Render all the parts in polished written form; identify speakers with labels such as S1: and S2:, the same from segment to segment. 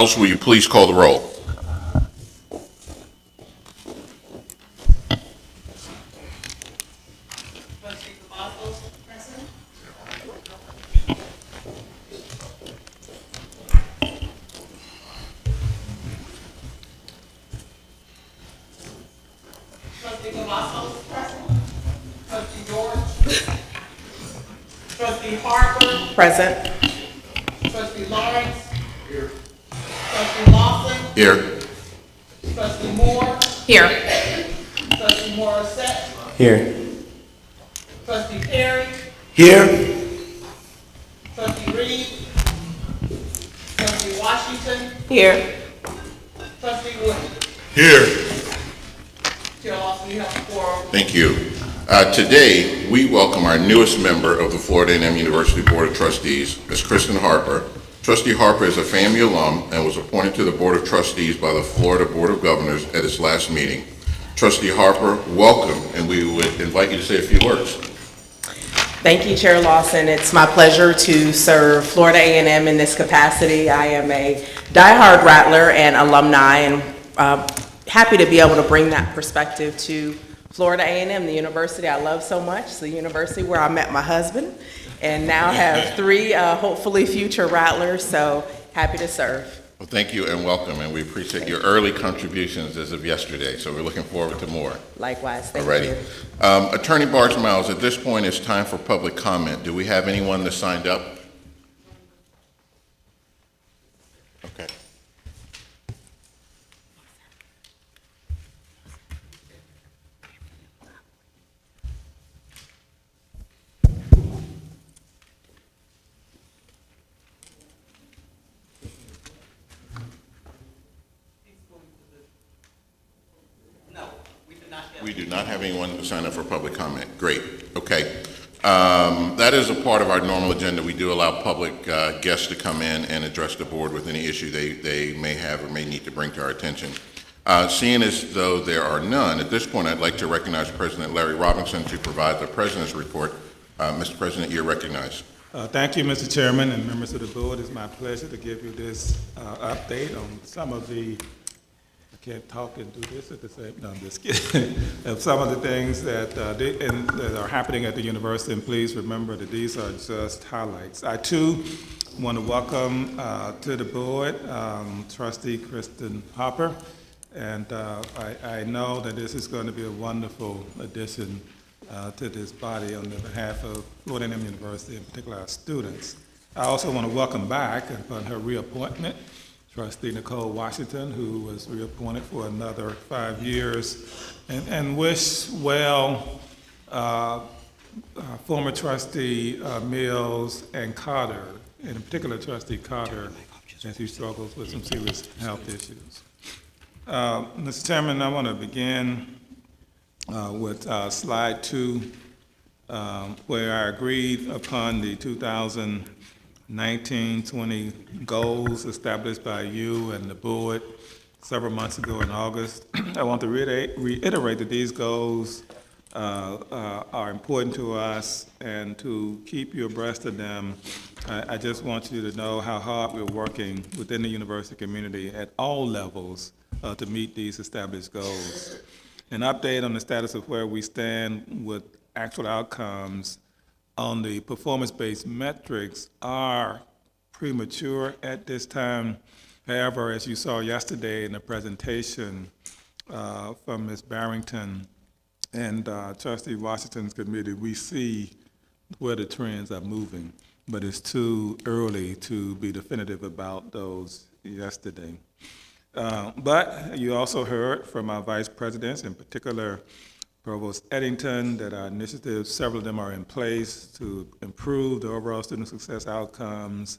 S1: Will you please call the roll?
S2: Trustee Cavazos, present. Trustee Cavazos, present. Trustee George. Trustee Harper.
S3: Present.
S2: Trustee Lawrence. Here. Trustee Lawson.
S1: Here.
S2: Trustee Moore.
S3: Here.
S2: Trustee Morissette.
S4: Here.
S2: Trustee Perry.
S4: Here.
S2: Trustee Reed. Trustee Washington.
S3: Here.
S2: Trustee Wood.
S1: Here.
S2: Chair Lawson, you have the floor.
S1: Thank you. Today, we welcome our newest member of the Florida A&M University Board of Trustees, Ms. Kristen Harper. Trustee Harper is a FAMU alum and was appointed to the Board of Trustees by the Florida Board of Governors at its last meeting. Trustee Harper, welcome, and we would invite you to say a few words.
S3: Thank you, Chair Lawson. It's my pleasure to serve Florida A&M in this capacity. I am a diehard Rattler and alumni, and happy to be able to bring that perspective to Florida A&M, the university I love so much, the university where I met my husband, and now have three hopefully future Rattlers, so happy to serve.
S1: Well, thank you and welcome, and we appreciate your early contributions as of yesterday, so we're looking forward to more.
S3: Likewise, thank
S1: Alrighty.
S3: you.
S1: Attorney Barge-Miles, at this point, it's time for public comment. Do we have anyone that signed up? Okay. We do not have anyone to sign up for public comment. Great. Okay. That is a part of our normal agenda. We do allow public guests to come in and address the board with any issue they may have or may need to bring to our attention. Seeing as though there are none, at this point I'd like to recognize President Larry Robinson to provide the President's report. Mr. President, you're recognized.
S5: Thank you, Mr. Chairman and members of the board. It's my pleasure to give you this update on some of the, I can't talk and do this at the same, no, I'm just kidding, of some of the things that, that are happening at the university, and please remember that these are just highlights. I too want to welcome to the board Trustee Kristen Harper, and I know that this is going to be a wonderful addition to this body on the behalf of Florida A&M University, in particular our students. I also want to welcome back upon her reappointment Trustee Nicole Washington, who was reappointed for another 5 years, and wish well former Trustee Mills and Carter, and in particular Trustee Carter, as he struggles with some serious health issues. Mr. Chairman, I want to begin with slide 2, where I agreed upon the 2019-20 goals established by you and the board several months ago in August. I want to reiterate that these goals are important to us, and to keep you abreast of them, I just want you to know how hard we're working within the university community at all levels to meet these established goals. An update on the status of where we stand with actual outcomes on the performance-based metrics are premature at this time. However, as you saw yesterday in the presentation from Ms. Barrington and Trustee Washington's committee, we see where the trends are moving, but it's too early to be definitive about those yesterday. But you also heard from our vice presidents, in particular Provost Eddington, that our initiatives, several of them are in place to improve the overall student success outcomes.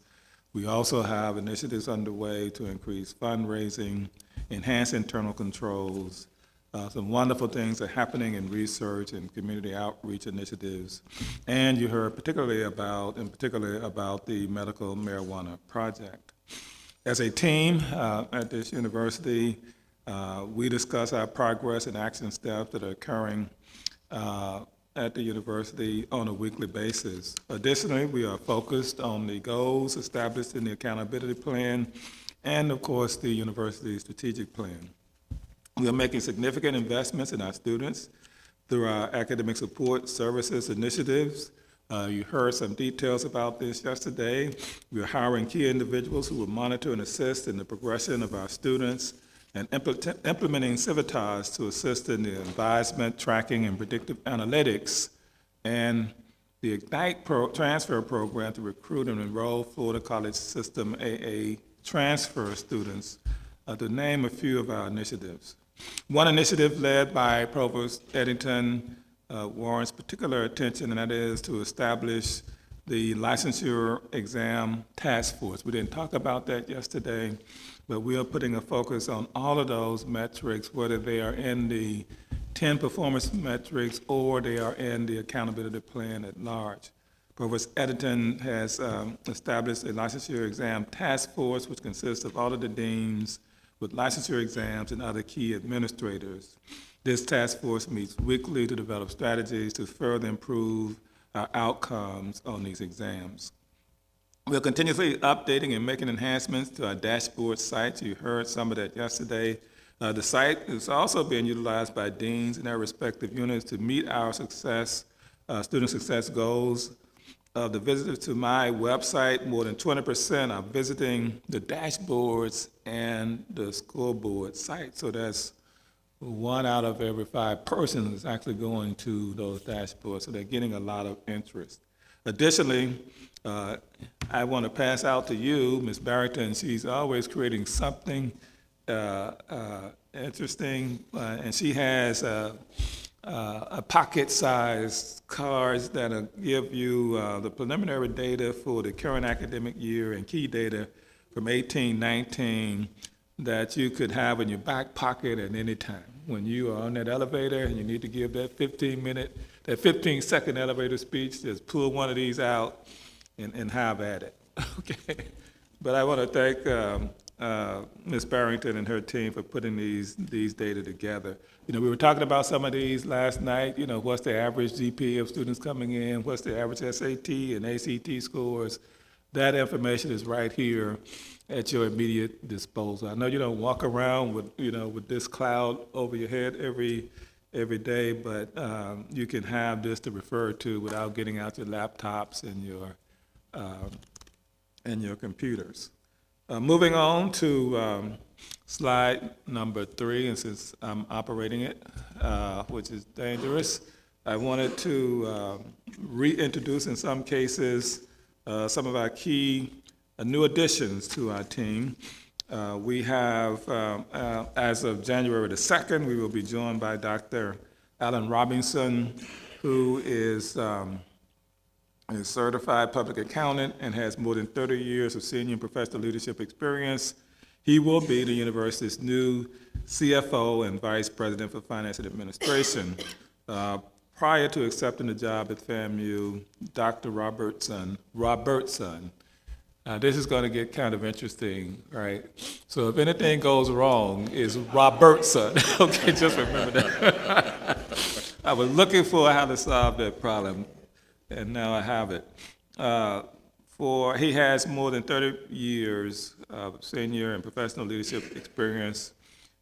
S5: We also have initiatives underway to increase fundraising, enhance internal controls. Some wonderful things are happening in research and community outreach initiatives. And you heard particularly about the medical marijuana project. As a team at this university, we discuss our progress and action steps that are occurring at the university on a weekly basis. Additionally, we are focused on the goals established in the accountability plan and of course, the university's strategic plan. We are making significant investments in our students through our academic support services initiatives. You heard some details about this yesterday. We are hiring key individuals who will monitor and assist in the progression of our students and implementing Civitas to assist in the advisement, tracking, and predictive analytics, and the Ignite transfer program to recruit and enroll Florida College System AA transfer students, to name a few of our initiatives. One initiative led by Provost Eddington warrants particular attention, and that is to establish the licensure exam task force. We didn't talk about that yesterday, but we are putting a focus on all of those metrics, whether they are in the 10 performance metrics or they are in the accountability plan at large. Provost Eddington has established a licensure exam task force, which consists of all of the deans with licensure exams and other key administrators. This task force meets weekly to develop strategies to further improve our outcomes on these exams. We're continuously updating and making enhancements to our dashboard sites. You heard some of that yesterday. The site is also being utilized by deans in their respective units to meet our student success goals. Of the visitors to my website, more than 20% are visiting the dashboards and the scoreboard site. So that's 1 out of every 5 persons is actually going to those dashboards. So they're getting a lot of interest. Additionally, I want to pass out to you, Ms. Barrington. She's always creating something interesting, and she has a pocket-sized cards that'll give you the preliminary data for the current academic year and key data from 18-19 that you could have in your back pocket at any time. When you are on that elevator and you need to give that 15-second elevator speech, just pull one of these out and have at it. Okay. But I want to thank Ms. Barrington and her team for putting these data together. You know, we were talking about some of these last night. You know, what's the average GPA of students coming in? What's the average SAT and ACT scores? That information is right here at your immediate disposal. I know you don't walk around with this cloud over your head every day, but you can have this to refer to without getting out your laptops and your computers. Moving on to slide number 3, and since I'm operating it, which is dangerous, I wanted to reintroduce in some cases some of our key new additions to our team. We have, as of January the 2nd, we will be joined by Dr. Alan Robinson, who is a certified public accountant and has more than 30 years of senior and professional leadership experience. He will be the university's new CFO and Vice President for Finance and Administration. Prior to accepting the job at FAMU, Dr. Robertson, this is going to get kind of interesting, right? So if anything goes wrong, it's Robertson. Okay, just remember that. I was looking for how to solve that problem, and now I have it. He has more than 30 years of senior and professional leadership experience,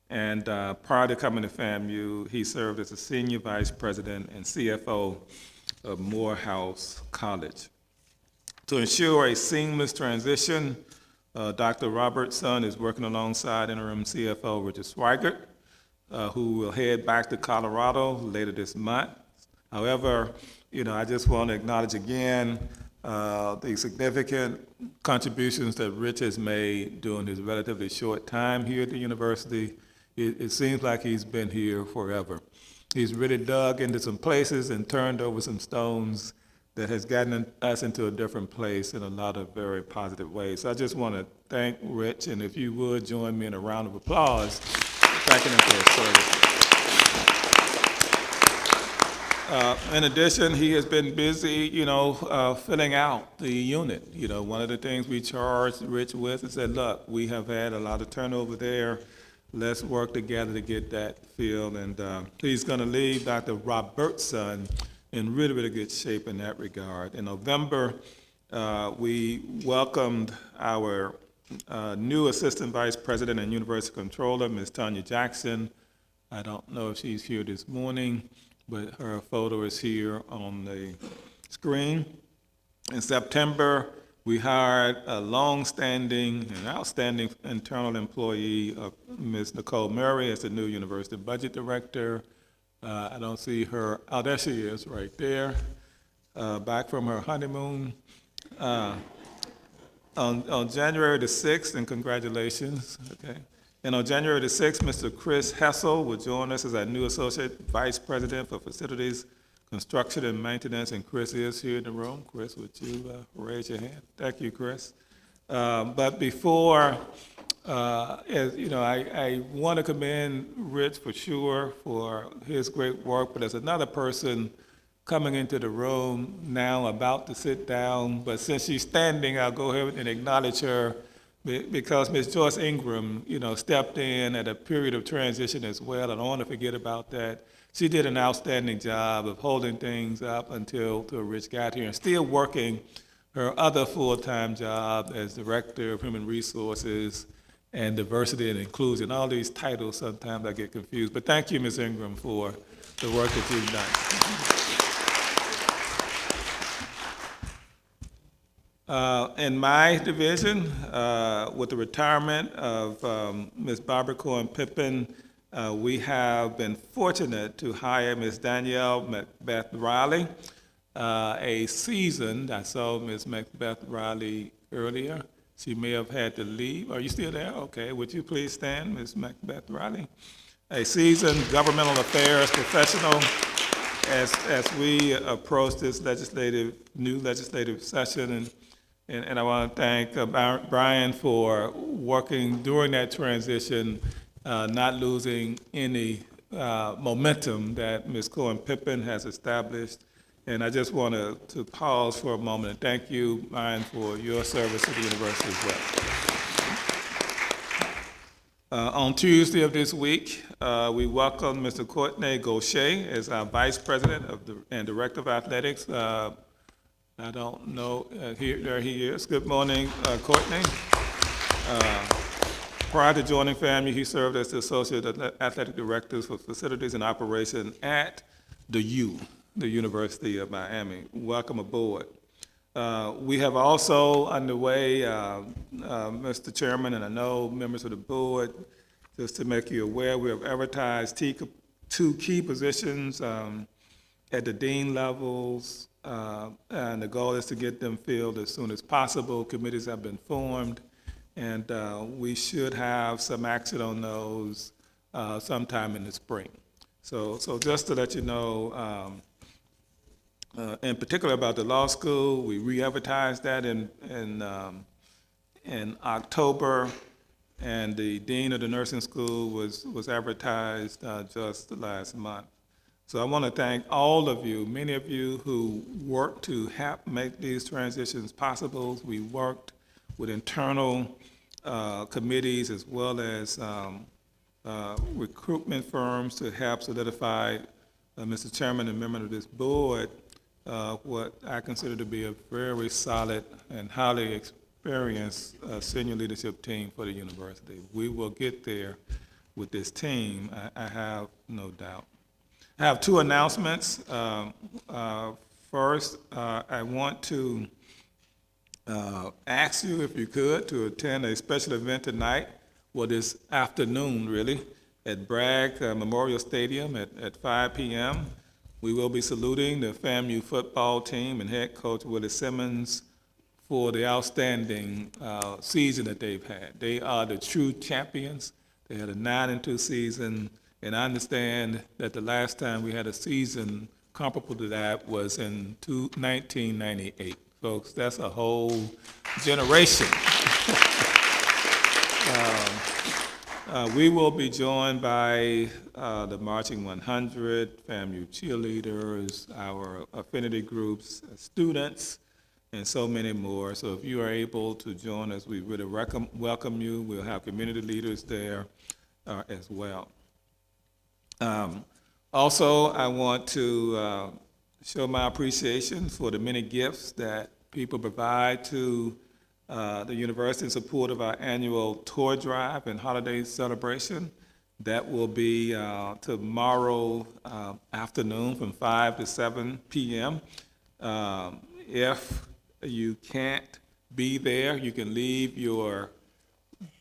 S5: and prior to coming to FAMU, he served as a senior vice president and CFO of Morehouse College. To ensure a seamless transition, Dr. Robertson is working alongside interim CFO Richard Swigert, who will head back to Colorado later this month. However, I just want to acknowledge again the significant contributions that Rich has made during his relatively short time here at the university. It seems like he's been here forever. He's really dug into some places and turned over some stones that has gotten us into a different place in a lot of very positive ways. So I just want to thank Rich, and if you would join me in a round of applause, thanking him for his service. In addition, he has been busy, filling out the unit. One of the things we charged Rich with is said, look, we have had a lot of turnover there. Let's work together to get that filled. And he's going to leave Dr. Robertson in really, really good shape in that regard. In November, we welcomed our new Assistant Vice President and University Controller, Ms. Tanya Jackson. I don't know if she's here this morning, but her photo is here on the screen. In September, we hired a long-standing and outstanding internal employee, Ms. Nicole Murray, as the new University Budget Director. I don't see her, oh, there she is, right there, back from her honeymoon. On January the 6th, and congratulations, okay. And on January the 6th, Mr. Chris Hessel will join us as our new Associate Vice President for Facilities, Construction, and Maintenance, and Chris is here in the room. Chris, would you raise your hand? Thank you, Chris. But before, as you know, I want to commend Rich for sure for his great work, but there's another person coming into the room now, about to sit down, but since she's standing, I'll go ahead and acknowledge her because Ms. Joyce Ingram, you know, stepped in at a period of transition as well. I don't want to forget about that. She did an outstanding job of holding things up until Rich got here and still working her other full-time job as Director of Human Resources and Diversity and Inclusion. All these titles, sometimes I get confused, but thank you, Ms. Ingram, for the work that you've done. In my division, with the retirement of Ms. Barbara Cohen-Pippin, we have been fortunate to hire Ms. Danielle Macbeth Riley, a seasoned, I saw Ms. Macbeth Riley earlier. She may have had to leave. Are you still there? Okay, would you please stand, Ms. Macbeth Riley? A seasoned governmental affairs professional as we approach this new legislative session. And I want to thank Brian for working during that transition, not losing any momentum that Ms. Cohen-Pippin has established. And I just want to pause for a moment and thank you, Brian, for your service to the university as well. On Tuesday of this week, we welcome Mr. Courtney Gaucher as our Vice President and Director of Athletics. I don't know, there he is. Good morning, Courtney. Prior to joining FAMU, he served as the Associate Athletic Director for Facilities and Operation at the University of Miami. Welcome aboard. We have also underway, Mr. Chairman, and I know members of the board, just to make you aware, we have advertised two key positions at the dean levels, and the goal is to get them filled as soon as possible. Committees have been formed, and we should have some action on those sometime in the spring. So just to let you know, in particular about the law school, we re-advertised that in October, and the dean of the nursing school was advertised just last month. So I want to thank all of you, many of you who worked to help make these transitions possible. We worked with internal committees as well as recruitment firms to help solidify, Mr. Chairman and member of this board, what I consider to be a very solid and highly experienced senior leadership team for the university. We will get there with this team, I have no doubt. I have two announcements. First, I want to ask you, if you could, to attend a special event tonight, well, this afternoon, really, at Bragg Memorial Stadium at 5 p.m. We will be saluting the FAMU football team and head coach Willie Simmons for the outstanding season that they've had. They are the true champions. They had a 9-2 season. And I understand that the last time we had a season comparable to that was in 1998. Folks, that's a whole generation. We will be joined by the Marching 100, FAMU cheerleaders, our affinity groups, students, and so many more. So if you are able to join us, we really welcome you. We'll have community leaders there as well. Also, I want to show my appreciation for the many gifts that people provide to the university in support of our annual toy drive and holiday celebration. That will be tomorrow afternoon from 5 to 7 p.m. If you can't be there, you can leave your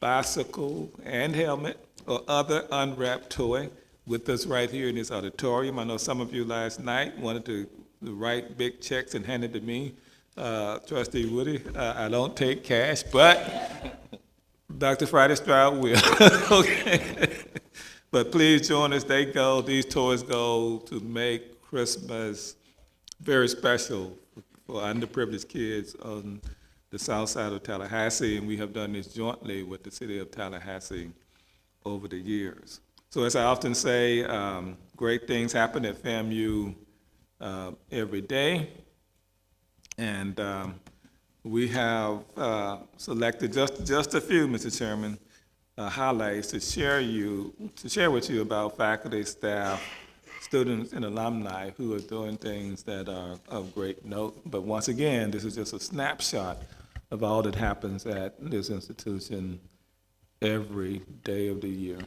S5: bicycle and helmet or other unwrapped toy with us right here in this auditorium. I know some of you last night wanted to write big checks and hand it to me. Trustee Woody, I don't take cash, but Dr. Friday Stroud will. Okay. But please join us. These toys go to make Christmas very special for underprivileged kids on the south side of Tallahassee, and we have done this jointly with the city of Tallahassee over the years. So as I often say, great things happen at FAMU every day, and we have selected just a few, Mr. Chairman, highlights to share with you about faculty, staff, students, and alumni who are doing things that are of great note. But once again, this is just a snapshot of all that happens at this institution every day of the year.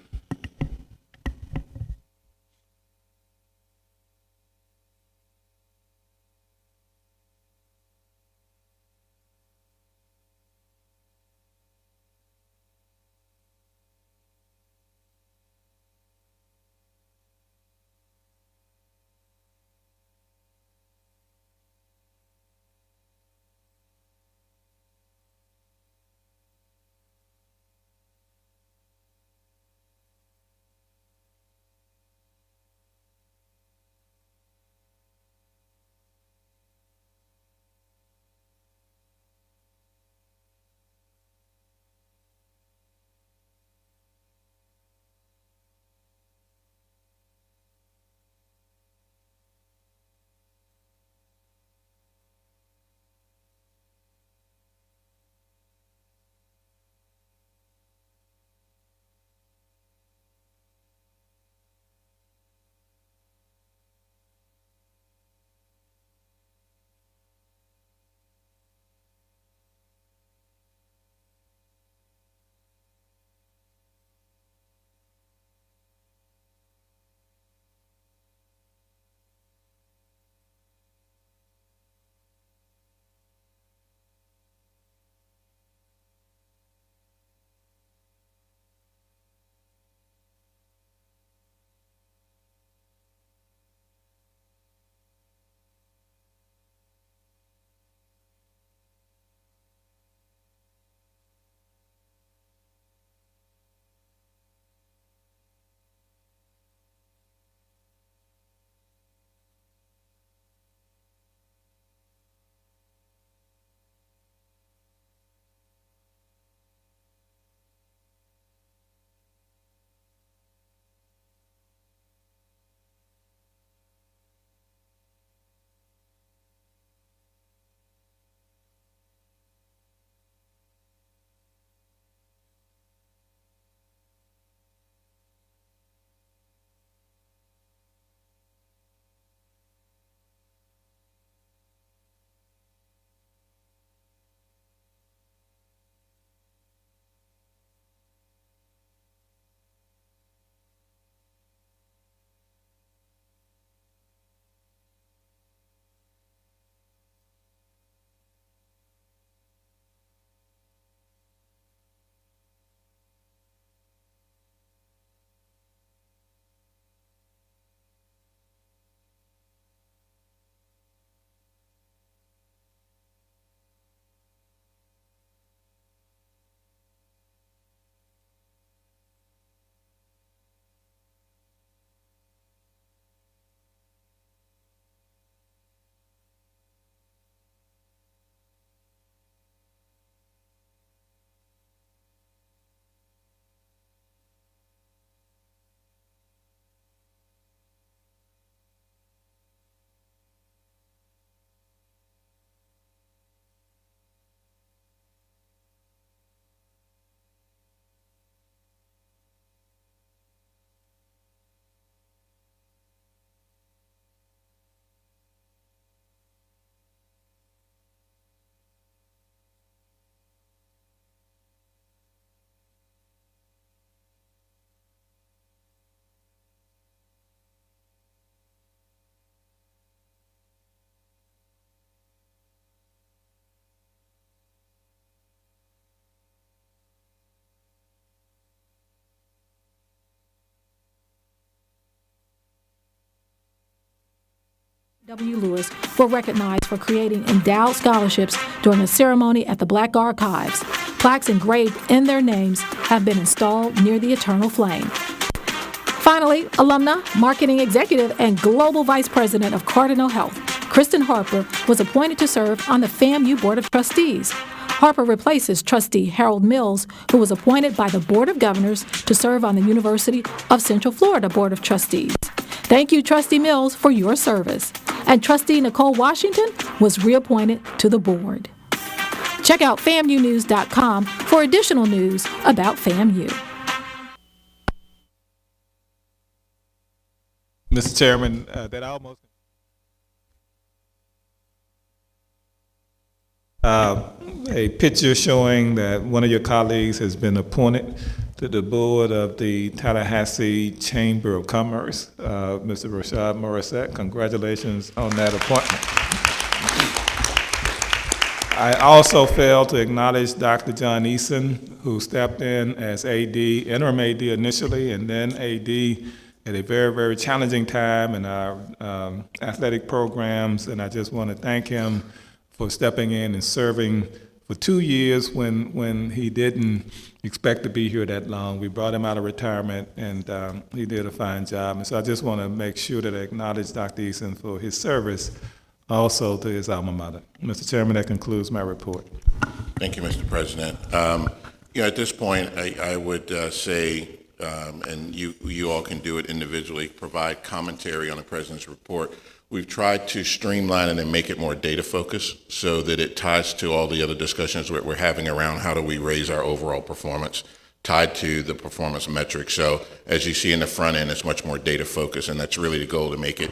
S4: W. Lewis were recognized for creating endowed scholarships during a ceremony at the Black Archives. Plaques engraved in their names have been installed near the Eternal Flame. Finally, alumna, marketing executive, and global vice president of Cardinal Health, Kristen Harper, was appointed to serve on the FAMU Board of Trustees. Harper replaces trustee Harold Mills, who was appointed by the Board of Governors to serve on the University of Central Florida Board of Trustees. Thank you, Trustee Mills, for your service. And Trustee Nicole Washington was reappointed to the board. Check out FAMUnews.com for additional news about FAMU.
S5: Mr. Chairman, that almost... a picture showing that one of your colleagues has been appointed to the board of the Tallahassee Chamber of Commerce, Mr. Rashad Morissette. Congratulations on that appointment. I also failed to acknowledge Dr. John Eason, who stepped in as AD, interim AD initially, and then AD at a very, very challenging time in our athletic programs, and I just want to thank him for stepping in and serving for 2 years when he didn't expect to be here that long. We brought him out of retirement, and he did a fine job. And so I just want to make sure that I acknowledge Dr. Eason for his service also to his alma mater. Mr. Chairman, that concludes my report.
S1: Thank you, Mr. President. At this point, I would say, and you all can do it individually, provide commentary on the President's report. We've tried to streamline it and make it more data focused so that it ties to all the other discussions that we're having around how do we raise our overall performance tied to the performance metrics. So as you see in the front end, it's much more data focused, and that's really the goal, to make it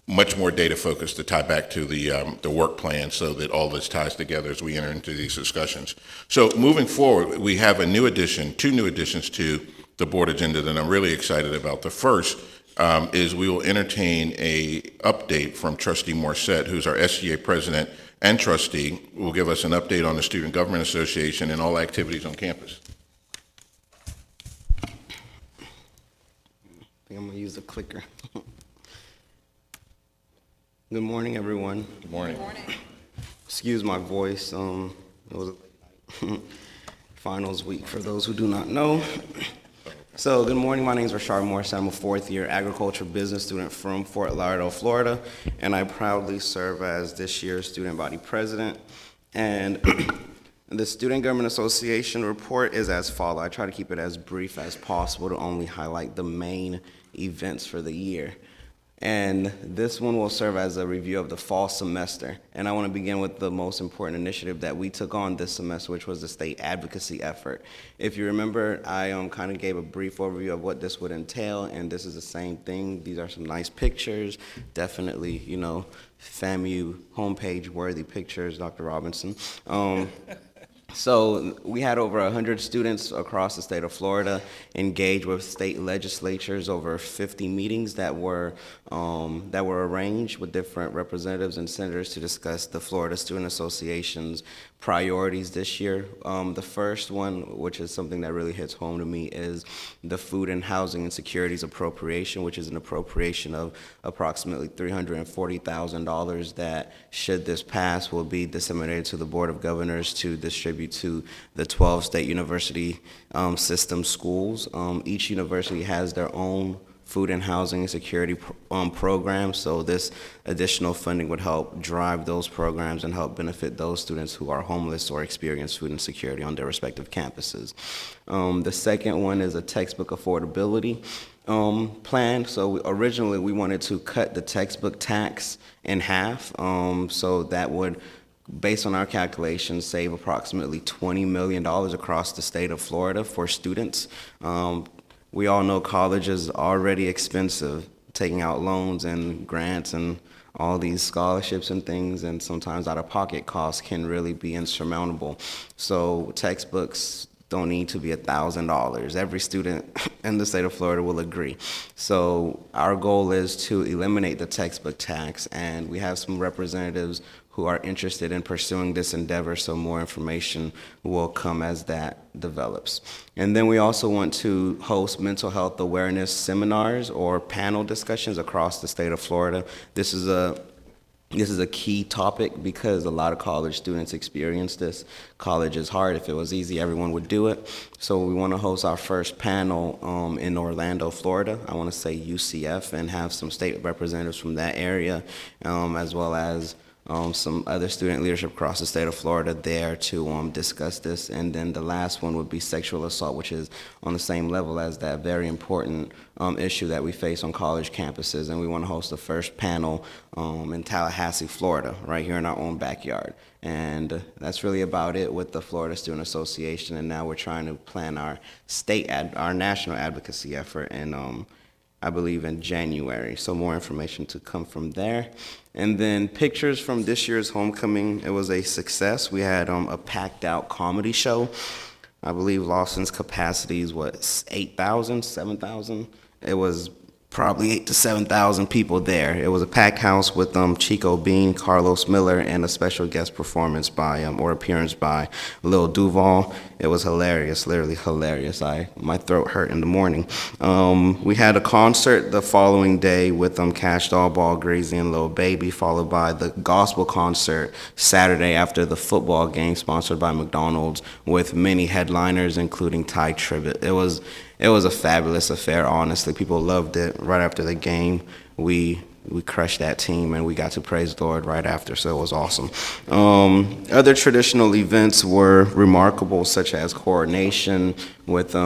S1: much more data focused to tie back to the work plan so that all this ties together as we enter into these discussions. So moving forward, we have two new additions to the board agenda that I'm really excited about. The first is we will entertain a update from Trustee Morissette, who's our SGA president and trustee, who will give us an update on the Student Government Association and all activities on campus.
S6: I think I'm gonna use the clicker. Good morning, everyone.
S1: Good morning.
S2: Good morning.
S6: Excuse my voice. It was a finals week for those who do not know. So, good morning. My name is Rashad Morissette. I'm a fourth-year agriculture business student from Fort Lauderdale, Florida, and I proudly serve as this year's student body president. And the Student Government Association report is as follows. I try to keep it as brief as possible to only highlight the main events for the year. And this one will serve as a review of the fall semester. And I want to begin with the most important initiative that we took on this semester, which was the state advocacy effort. If you remember, I kind of gave a brief overview of what this would entail, and this is the same thing. These are some nice pictures, definitely, FAMU homepage worthy pictures, Dr. Robinson. So we had over 100 students across the state of Florida engage with state legislatures, over 50 meetings that were arranged with different representatives and senators to discuss the Florida Student Association's priorities this year. The first one, which is something that really hits home to me, is the Food and Housing and Securities Appropriation, which is an appropriation of approximately $340,000 that, should this pass, will be disseminated to the Board of Governors to distribute to the 12 state university system schools. Each university has their own food and housing and security programs, so this additional funding would help drive those programs and help benefit those students who are homeless or experience food insecurity on their respective campuses. The second one is a textbook affordability plan. So originally we wanted to cut the textbook tax in half, so that would, based on our calculations, save approximately $20 million across the state of Florida for students. We all know college is already expensive, taking out loans and grants and all these scholarships and things, and sometimes out-of-pocket costs can really be insurmountable. So textbooks don't need to be $1,000. Every student in the state of Florida will agree. So our goal is to eliminate the textbook tax, and we have some representatives who are interested in pursuing this endeavor, so more information will come as that develops. And then we also want to host mental health awareness seminars or panel discussions across the state of Florida. This is a This is a key topic because a lot of college students experience this. College is hard. If it was easy, everyone would do it. So we want to host our first panel in Orlando, Florida. I want to say UCF, and have some state representatives from that area, as well as some other student leadership across the state of Florida there to discuss this. And then the last one would be sexual assault, which is on the same level as that very important issue that we face on college campuses. And we want to host the first panel in Tallahassee, Florida, right here in our own backyard. And that's really about it with the Florida Student Association. And now we're trying to plan our our national advocacy effort in I believe in January. So more information to come from there. And then pictures from this year's homecoming. It was a success. We had a packed out comedy show. I believe Lawson's capacity is 8,000, 7,000? It was probably 8,000 to 7,000 people there. It was a packed house with Chico Bean, Carlos Miller, and a special guest performance by, or appearance by Lil Duval. It was hilarious, literally hilarious. My throat hurt in the morning. We had a concert the following day with Cash Doll, Ball, Greasy, and Lil Baby, followed by the gospel concert Saturday after the football game, sponsored by McDonald's, with many headliners, including Ty Tribbett. It was a fabulous affair, honestly. People loved it. Right after the game, we crushed that team, and we got to praise the Lord right after, so it was awesome. Other traditional events were remarkable, such as coronation with the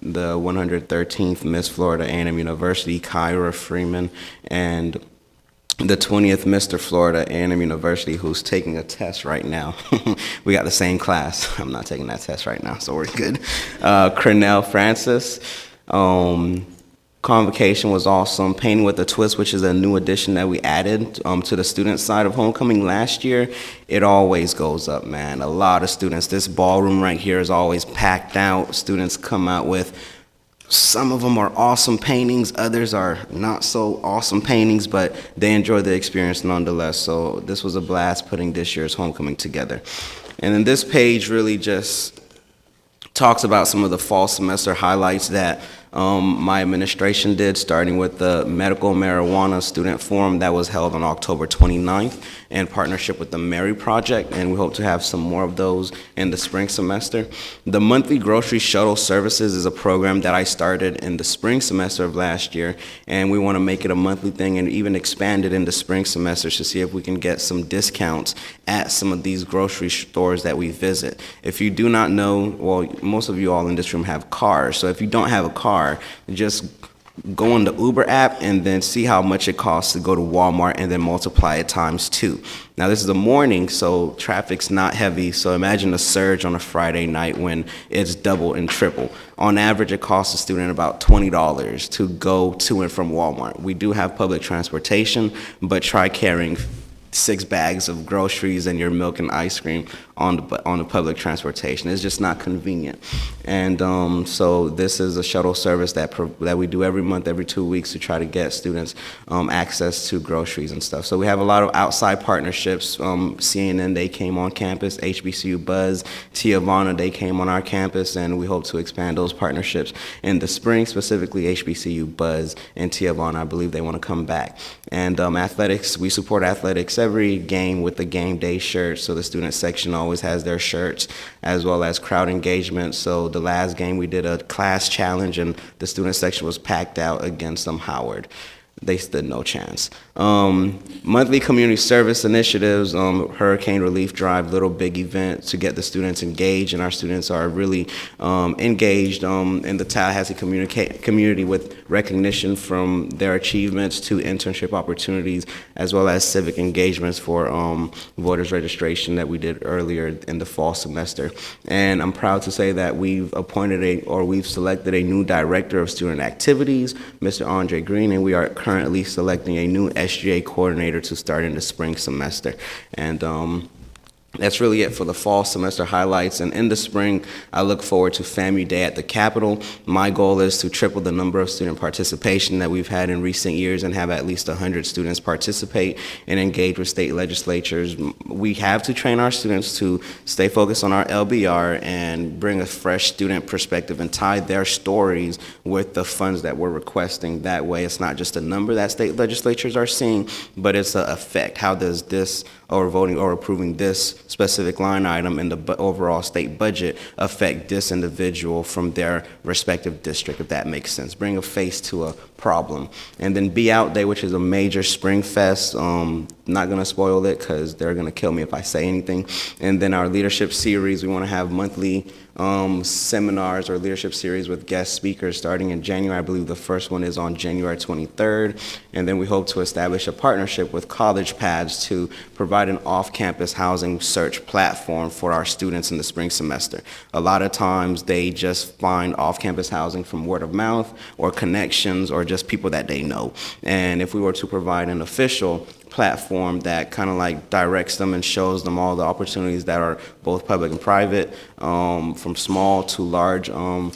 S6: 113th Miss Florida A&M University, Kyra Freeman, and the 20th Mr. Florida A&M University, who's taking a test right now. We got the same class. I'm not taking that test right now, so we're good. Cornell Francis. Convocation was awesome. Painting with a Twist, which is a new addition that we added to the student side of homecoming last year. It always goes up, man. A lot of students. This ballroom right here is always packed out. Students come out with, some of them are awesome paintings, others are not so awesome paintings, but they enjoy the experience nonetheless. So this was a blast putting this year's homecoming together. And then this page really just talks about some of the fall semester highlights that my administration did, starting with the Medical Marijuana Student Forum that was held on October 29th in partnership with the Mary Project, and we hope to have some more of those in the spring semester. The monthly grocery shuttle services is a program that I started in the spring semester of last year, and we want to make it a monthly thing and even expand it in the spring semester to see if we can get some discounts at some of these grocery stores that we visit. If you do not know, well, most of you all in this room have cars, so if you don't have a car, just go on the Uber app and then see how much it costs to go to Walmart and then multiply it times 2. Now this is a morning, so traffic's not heavy, so imagine a surge on a Friday night when it's double and triple. On average, it costs a student about $20 to go to and from Walmart. We do have public transportation, but try carrying 6 bags of groceries and your milk and ice cream on the public transportation. It's just not convenient. And so this is a shuttle service that we do every month, every 2 weeks, to try to get students access to groceries and stuff. So we have a lot of outside partnerships. CNN, they came on campus. HBCU Buzz, Tiavana, they came on our campus, and we hope to expand those partnerships in the spring, specifically HBCU Buzz and Tiavana. I believe they want to come back. And athletics, we support athletics every game with the game day shirt, so the student section always has their shirts, as well as crowd engagement. So the last game we did a class challenge, and the student section was packed out against Howard. They stood no chance. Monthly community service initiatives, hurricane relief drive, little big event to get the students engaged, and our students are really engaged in the Tallahassee community with recognition from their achievements to internship opportunities, as well as civic engagements for voters registration that we did earlier in the fall semester. And I'm proud to say that we've selected a new director of student activities, Mr. Andre Green, and we are currently selecting a new SGA coordinator to start in the spring semester. And That's really it for the fall semester highlights. And in the spring, I look forward to FAMU Day at the Capitol. My goal is to triple the number of student participation that we've had in recent years and have at least 100 students participate and engage with state legislatures. We have to train our students to stay focused on our LBR and bring a fresh student perspective and tie their stories with the funds that we're requesting. That way, it's not just a number that state legislatures are seeing, but it's an effect. How does this, or voting or approving this specific line item in the overall state budget, affect this individual from their respective district, if that makes sense. Bring a face to a problem. And then Be Out Day, which is a major spring fest. Not going to spoil it because they're going to kill me if I say anything. And then our leadership series, we want to have monthly seminars or leadership series with guest speakers starting in January. I believe the first one is on January 23rd. And then we hope to establish a partnership with College Pads to provide an off-campus housing search platform for our students in the spring semester. A lot of times they just find off-campus housing from word of mouth or connections or just people that they know. And if we were to provide an official platform that kind of like directs them and shows them all the opportunities that are both public and private, from small to large, I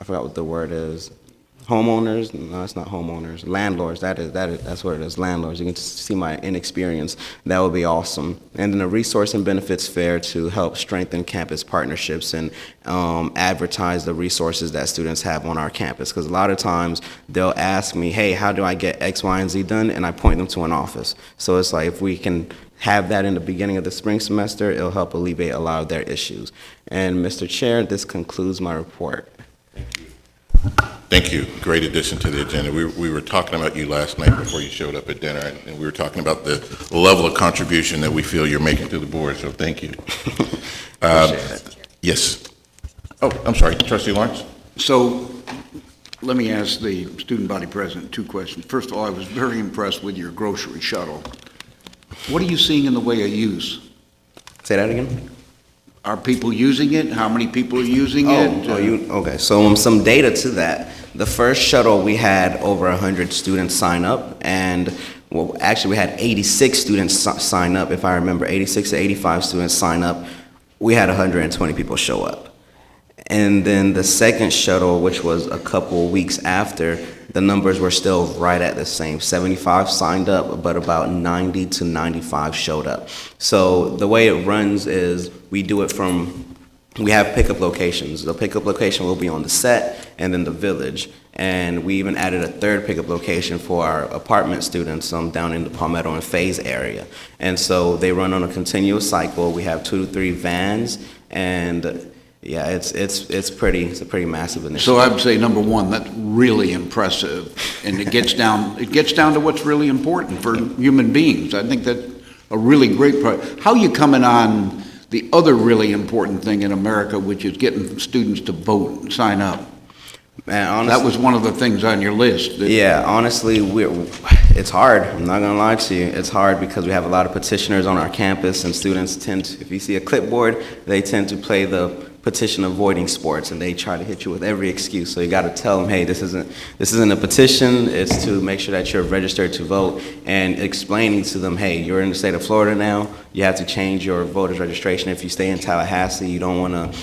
S6: forgot what the word is. Homeowners? No, it's not homeowners. Landlords. That's what it is. Landlords. You can see my inexperience. That would be awesome. And then a resource and benefits fair to help strengthen campus partnerships and advertise the resources that students have on our campus. Because a lot of times they'll ask me, "Hey, how do I get X, Y, and Z done?" And I point them to an office. So it's like if we can have that in the beginning of the spring semester, it'll help alleviate a lot of their issues. And Mr. Chair, this concludes my report.
S1: Thank you. Great addition to the agenda. We were talking about you last night before you showed up at dinner, and we were talking about the level of contribution that we feel you're making to the board, so thank you. Yes. Oh, I'm sorry, Trustee Lawrence?
S7: So let me ask the student body president 2 questions. First of all, I was very impressed with your grocery shuttle. What are you seeing in the way of use?
S6: Say that again?
S7: Are people using it? How many people are using it?
S6: Okay, so some data to that. The first shuttle, we had over 100 students sign up, and well, actually we had 86 students sign up. If I remember, 86 to 85 students sign up. We had 120 people show up. And then the second shuttle, which was a couple weeks after, the numbers were still right at the same. 75 signed up, but about 90 to 95 showed up. So the way it runs is we do it we have pickup locations. The pickup location will be on the set and then the village. And we even added a third pickup location for our apartment students down in the Palmetto and Fays area. And so they run on a continuous cycle. We have 2 to 3 vans, and yeah, it's a pretty massive initiative.
S7: So I would say, number one, that's really impressive, and it gets down to what's really important for human beings. I think that's a really great part. How are you coming on the other really important thing in America, which is getting students to vote and sign up?
S6: Man, honestly,
S7: that was one of the things on your list.
S6: Yeah, honestly, it's hard. I'm not gonna lie to you. It's hard because we have a lot of petitioners on our campus, and students tend to, if you see a clipboard, they tend to play the petition avoiding sports, and they try to hit you with every excuse. So you got to tell them, hey, this isn't a petition. It's to make sure that you're registered to vote, and explaining to them, hey, you're in the state of Florida now. You have to change your voter's registration. If you stay in Tallahassee, you don't want to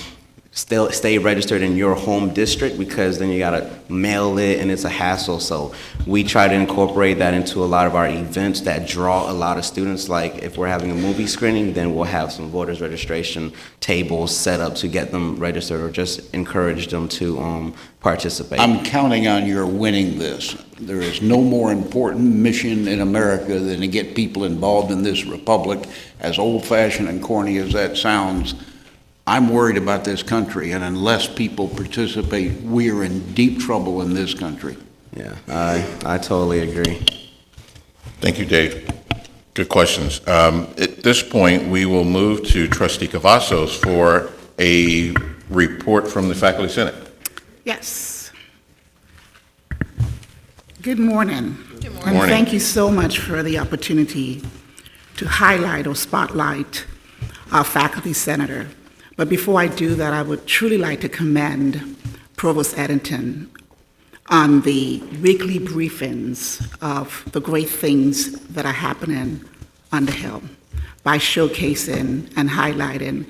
S6: still stay registered in your home district, because then you gotta mail it and it's a hassle. So we try to incorporate that into a lot of our events that draw a lot of students. Like if we're having a movie screening, then we'll have some voters registration tables set up to get them registered, or just encourage them to participate.
S7: I'm counting on your winning this. There is no more important mission in America than to get people involved in this republic. As old-fashioned and corny as that sounds, I'm worried about this country, and unless people participate, we're in deep trouble in this country.
S6: Yeah, I totally agree.
S1: Thank you, Dave. Good questions. At this point, we will move to Trustee Cavazos for a report from the Faculty Senate.
S8: Yes. Good morning.
S1: Good morning.
S8: And thank you so much for the opportunity to highlight or spotlight our faculty senator. But before I do that, I would truly like to commend Provost Eddington on the weekly briefings of the great things that are happening on the Hill. by showcasing and highlighting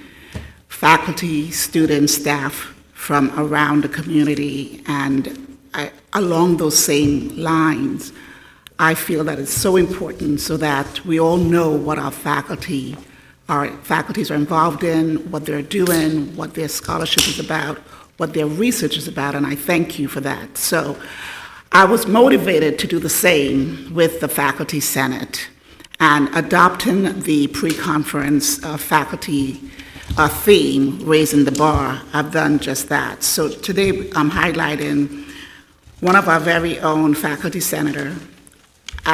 S8: faculty, students, staff from around the community. And along those same lines, I feel that it's so important so that we all know what our faculties are involved in, what they're doing, what their scholarship is about, what their research is about, and I thank you for that. So I was motivated to do the same with the Faculty Senate and adopting the pre-conference faculty theme, Raising the Bar. I've done just that. So today I'm highlighting one of our very own faculty senator,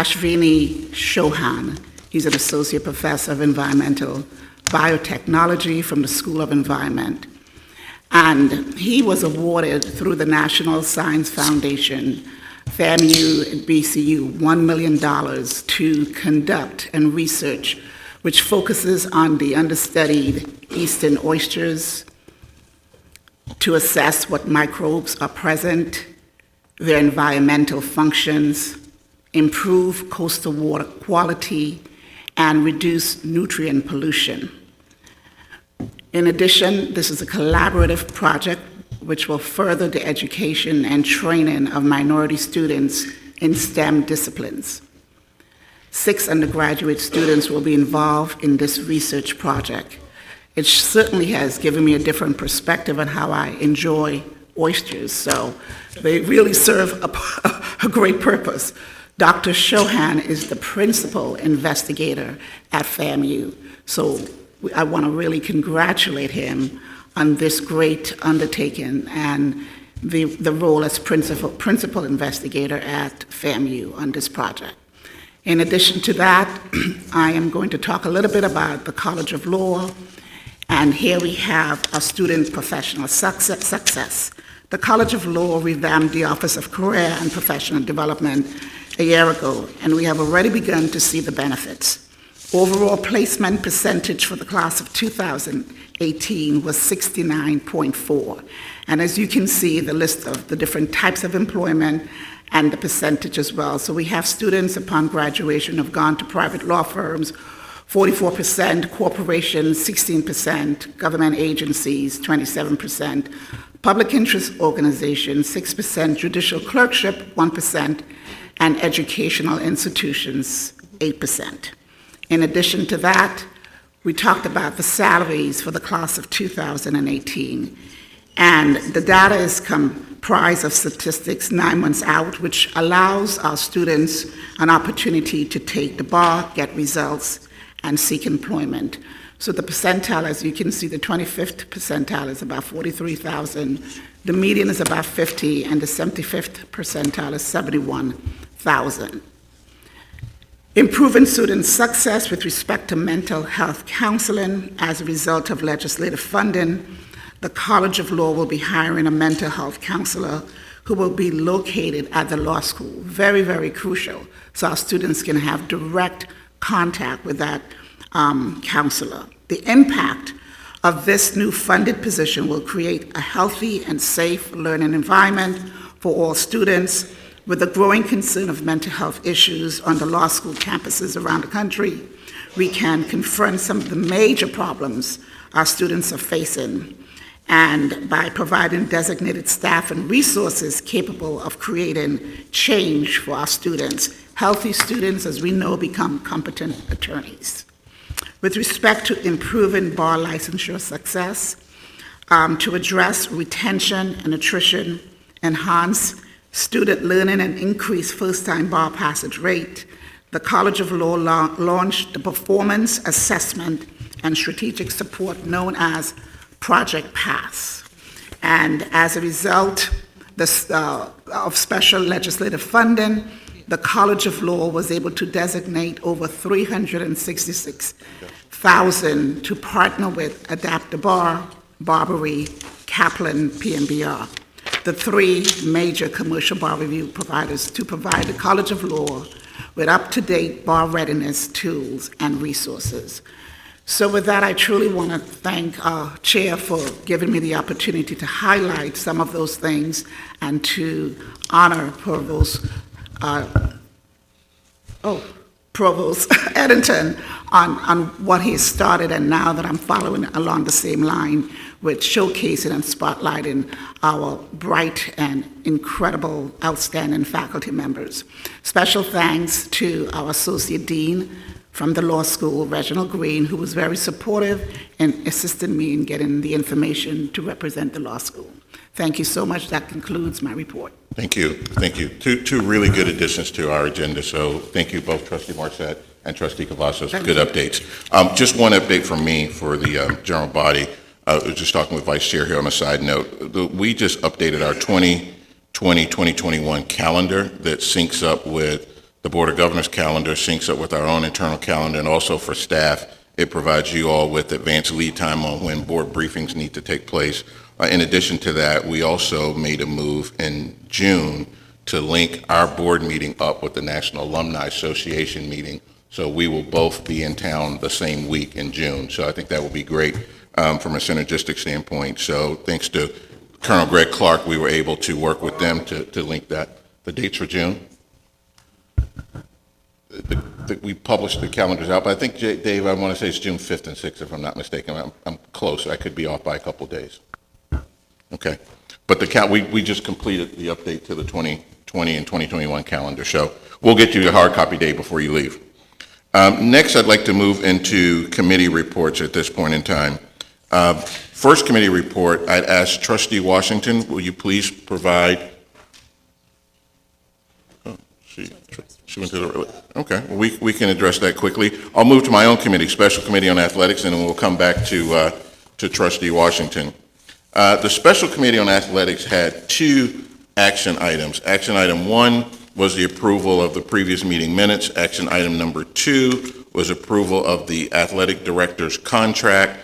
S8: Ashvini Chauhan. He's an associate professor of environmental biotechnology from the School of Environment. And he was awarded through the National Science Foundation, FAMU and BCU, $1 million to conduct and research, which focuses on the understudied eastern oysters, to assess what microbes are present, their environmental functions, improve coastal water quality, and reduce nutrient pollution. In addition, this is a collaborative project which will further the education and training of minority students in STEM disciplines. 6 undergraduate students will be involved in this research project. It certainly has given me a different perspective on how I enjoy oysters, so they really serve a great purpose. Dr. Chauhan is the principal investigator at FAMU, so I want to really congratulate him on this great undertaking and the role as principal investigator at FAMU on this project. In addition to that, I am going to talk a little bit about the College of Law, and here we have our student professional success. The College of Law revamped the Office of Career and Professional Development a year ago, and we have already begun to see the benefits. Overall placement percentage for the class of 2018 was 69.4. And as you can see, the list of the different types of employment and the percentage as well. So we have students upon graduation have gone to private law firms, 44%, corporations, 16%, government agencies, 27%, public interest organizations, 6%, judicial clerkship, 1%, and educational institutions, 8%. In addition to that, we talked about the salaries for the class of 2018. And the data is comprised of statistics 9 months out, which allows our students an opportunity to take the bar, get results, and seek employment. So the percentile, as you can see, the 25th percentile is about 43,000. The median is about 50, and the 75th percentile is 71,000. Improving student success with respect to mental health counseling as a result of legislative funding. The College of Law will be hiring a mental health counselor who will be located at the law school. Very, very crucial, so our students can have direct contact with that counselor. The impact of this new funded position will create a healthy and safe learning environment for all students. With the growing concern of mental health issues on the law school campuses around the country, we can confront some of the major problems our students are facing, and by providing designated staff and resources capable of creating change for our students. Healthy students, as we know, become competent attorneys. With respect to improving bar licensure success, to address retention and attrition, enhance student learning, and increase first-time bar passage rate, the College of Law launched the Performance Assessment and Strategic Support known as Project PASS. And as a result of special legislative funding, the College of Law was able to designate over $366,000 to partner with Adapt the Bar, Barbary, Kaplan, PMBR, the 3 major commercial bar review providers, to provide the College of Law with up-to-date bar readiness tools and resources. So with that, I truly want to thank our chair for giving me the opportunity to highlight some of those things and to honor Provost Provost Eddington on what he started, and now that I'm following along the same line with showcasing and spotlighting our bright and incredible, outstanding faculty members. Special thanks to our Associate Dean from the law school, Reginald Green, who was very supportive and assisted me in getting the information to represent the law school. Thank you so much. That concludes my report.
S1: Thank you. Thank you. Two really good additions to our agenda, so thank you both, Trustee Marquardt and Trustee Cavazos, for good updates. Just one update from me for the general body. I was just talking with Vice Chair here on a side note. We just updated our 2020-2021 calendar that syncs up with the Board of Governors calendar, syncs up with our own internal calendar, and also for staff, it provides you all with advanced lead time on when board briefings need to take place. In addition to that, we also made a move in June to link our board meeting up with the National Alumni Association meeting, so we will both be in town the same week in June. So I think that will be great from a synergistic standpoint. So thanks to Colonel Greg Clark, we were able to work with them to link that. The dates for June? We published the calendars out, but I think, Dave, I want to say it's June 5th and 6th, if I'm not mistaken. I'm close. I could be off by a couple days. Okay. But we just completed the update to the 2020 and 2021 calendar, so we'll get you a hard copy date before you leave. Next, I'd like to move into committee reports at this point in time. First committee report, I'd ask Trustee Washington, will you please provide? Oh, she went to the, okay, well, we can address that quickly. I'll move to my own committee, Special Committee on Athletics, and then we'll come back to Trustee Washington. The Special Committee on Athletics had two action items. Action item 1 was the approval of the previous meeting minutes. Action item number 2 was approval of the athletic director's contract.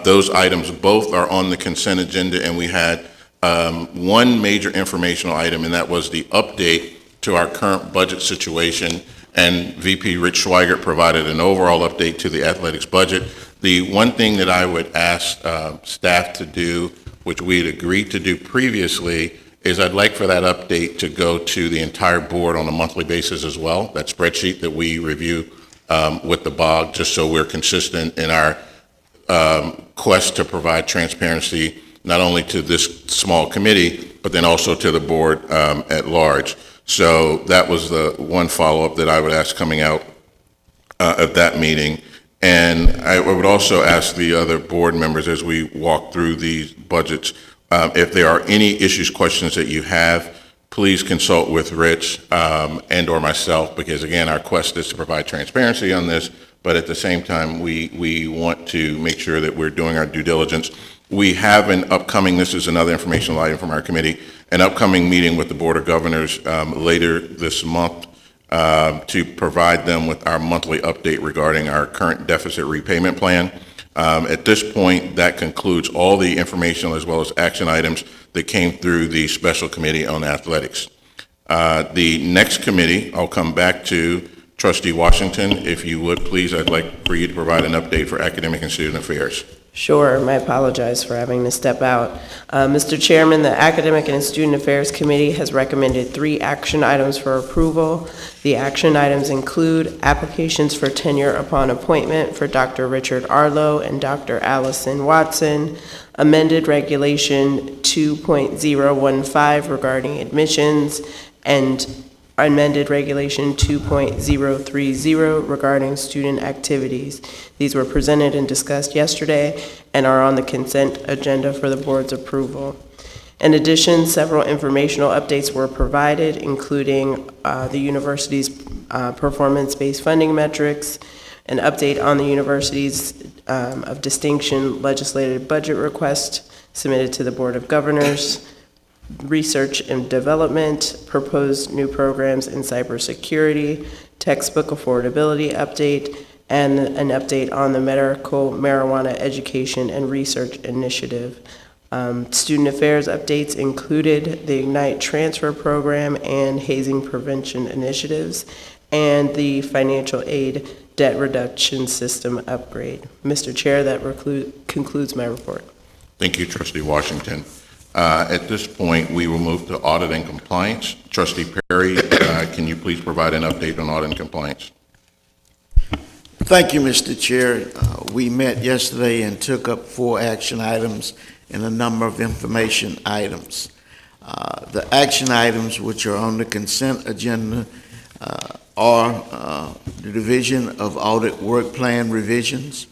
S1: Those items both are on the consent agenda, and we had one major informational item, and that was the update to our current budget situation, and VP Rich Schweigert provided an overall update to the athletics budget. The one thing that I would ask staff to do, which we had agreed to do previously, is I'd like for that update to go to the entire board on a monthly basis as well, that spreadsheet that we review with the BOG, just so we're consistent in our quest to provide transparency not only to this small committee, but then also to the board at large. So that was the one follow-up that I would ask coming out of that meeting. And I would also ask the other board members as we walk through these budgets, if there are any issues, questions that you have, please consult with Rich and or myself, because again, our quest is to provide transparency on this, but at the same time, we want to make sure that we're doing our due diligence. We have an upcoming, this is another informational item from our committee, an upcoming meeting with the Board of Governors later this month to provide them with our monthly update regarding our current deficit repayment plan. At this point, that concludes all the informational as well as action items that came through the Special Committee on Athletics. The next committee, I'll come back to Trustee Washington. If you would, please, I'd like for you to provide an update for Academic and Student Affairs.
S9: Sure, I apologize for having to step out. Mr. Chairman, the Academic and Student Affairs Committee has recommended 3 action items for approval. The action items include applications for tenure upon appointment for Dr. Richard Arlo and Dr. Allison Watson, amended Regulation 2.015 regarding admissions, and amended Regulation 2.030 regarding student activities. These were presented and discussed yesterday and are on the consent agenda for the board's approval. In addition, several informational updates were provided, including the university's performance-based funding metrics, an update on the university's of distinction legislative budget request submitted to the Board of Governors, research and development, proposed new programs in cybersecurity, textbook affordability update, and an update on the medical marijuana education and research initiative. Student affairs updates included the Ignite Transfer Program and hazing prevention initiatives, and the financial aid debt reduction system upgrade. Mr. Chair, that concludes my report.
S1: Thank you, Trustee Washington. At this point, we will move to audit and compliance. Trustee Perry, can you please provide an update on audit and compliance?
S10: Thank you, Mr. Chair. We met yesterday and took up 4 action items and a number of information items. The action items which are on the consent agenda are the Division of Audit Work Plan revisions,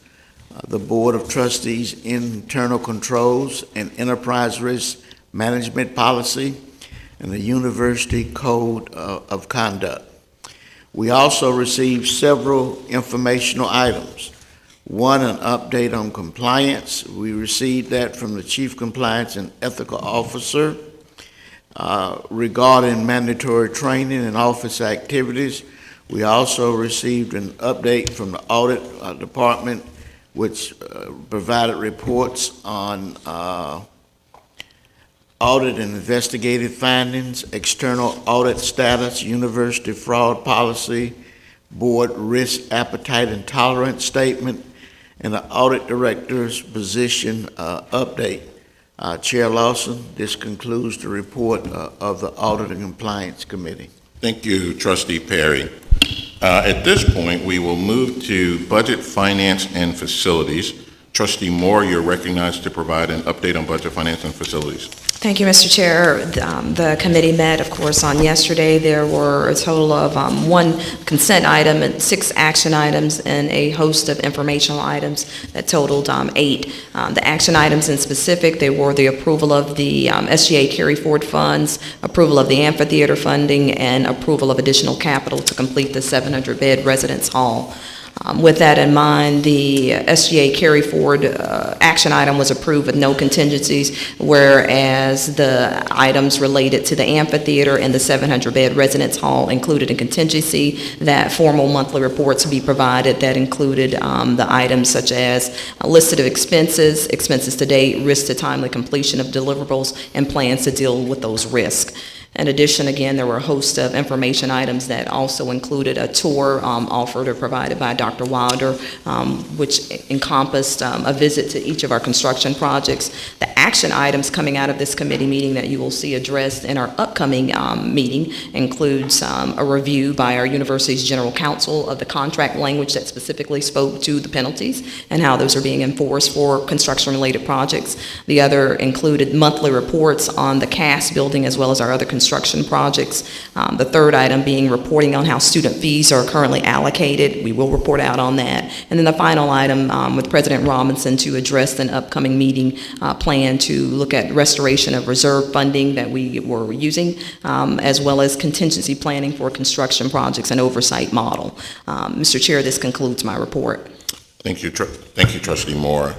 S10: the Board of Trustees internal controls and enterprise risk management policy, and the University Code of Conduct. We also received several informational items. One, an update on compliance. We received that from the Chief Compliance and Ethical Officer regarding mandatory training and office activities. We also received an update from the Audit Department, which provided reports on audit and investigative findings, external audit status, university fraud policy, board risk appetite and tolerance statement, and the audit director's position update. Chair Lawson, this concludes the report of the Audit and Compliance Committee.
S1: Thank you, Trustee Perry. At this point, we will move to Budget, Finance, and Facilities. Trustee Moore, you're recognized to provide an update on Budget, Finance, and Facilities.
S11: Thank you, Mr. Chair. The committee met, of course, on yesterday. There were a total of 1 consent item and 6 action items and a host of informational items that totaled 8. The action items in specific, they were the approval of the SGA carry forward funds, approval of the amphitheater funding, and approval of additional capital to complete the 700-bed residence hall. With that in mind, the SGA carry forward action item was approved with no contingencies, whereas the items related to the amphitheater and the 700-bed residence hall included a contingency that formal monthly reports be provided that included the items such as a list of expenses, expenses to date, risk to timely completion of deliverables, and plans to deal with those risks. In addition, again, there were a host of information items that also included a tour offered or provided by Dr. Wilder, which encompassed a visit to each of our construction projects. The action items coming out of this committee meeting that you will see addressed in our upcoming meeting includes a review by our university's general counsel of the contract language that specifically spoke to the penalties and how those are being enforced for construction-related projects. The other included monthly reports on the CAS building as well as our other construction projects. The third item being reporting on how student fees are currently allocated. We will report out on that. And then the final item with President Robinson to address an upcoming meeting plan to look at restoration of reserve funding that we were using, as well as contingency planning for construction projects and oversight model. Mr. Chair, this concludes my report.
S1: Thank you, Trustee Moore.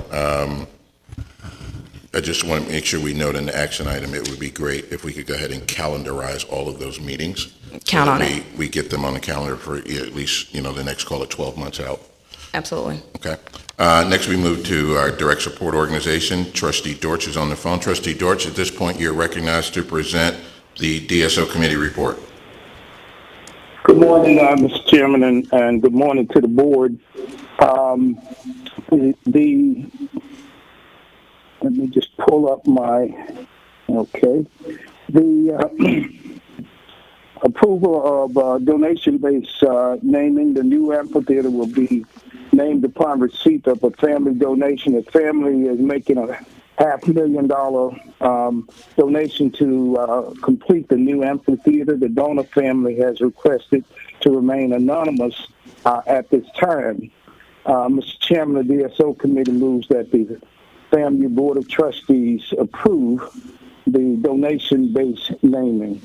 S1: I just want to make sure we note in the action item, it would be great if we could go ahead and calendarize all of those meetings.
S11: Count on it.
S1: We get them on the calendar for at least, the next, call it 12 months out.
S11: Absolutely.
S1: Okay. Next, we move to our direct support organization. Trustee Dortch is on the phone. Trustee Dortch, at this point, you're recognized to present the DSO committee report.
S12: Good morning, Mr. Chairman, and good morning to the board. Let me just pull up the approval of donation-based naming. The new amphitheater will be named upon receipt of a family donation. The family is making a $500,000 donation to complete the new amphitheater. The donor family has requested to remain anonymous at this time. Mr. Chairman, the DSO committee moves that the FAMU Board of Trustees approve the donation-based naming.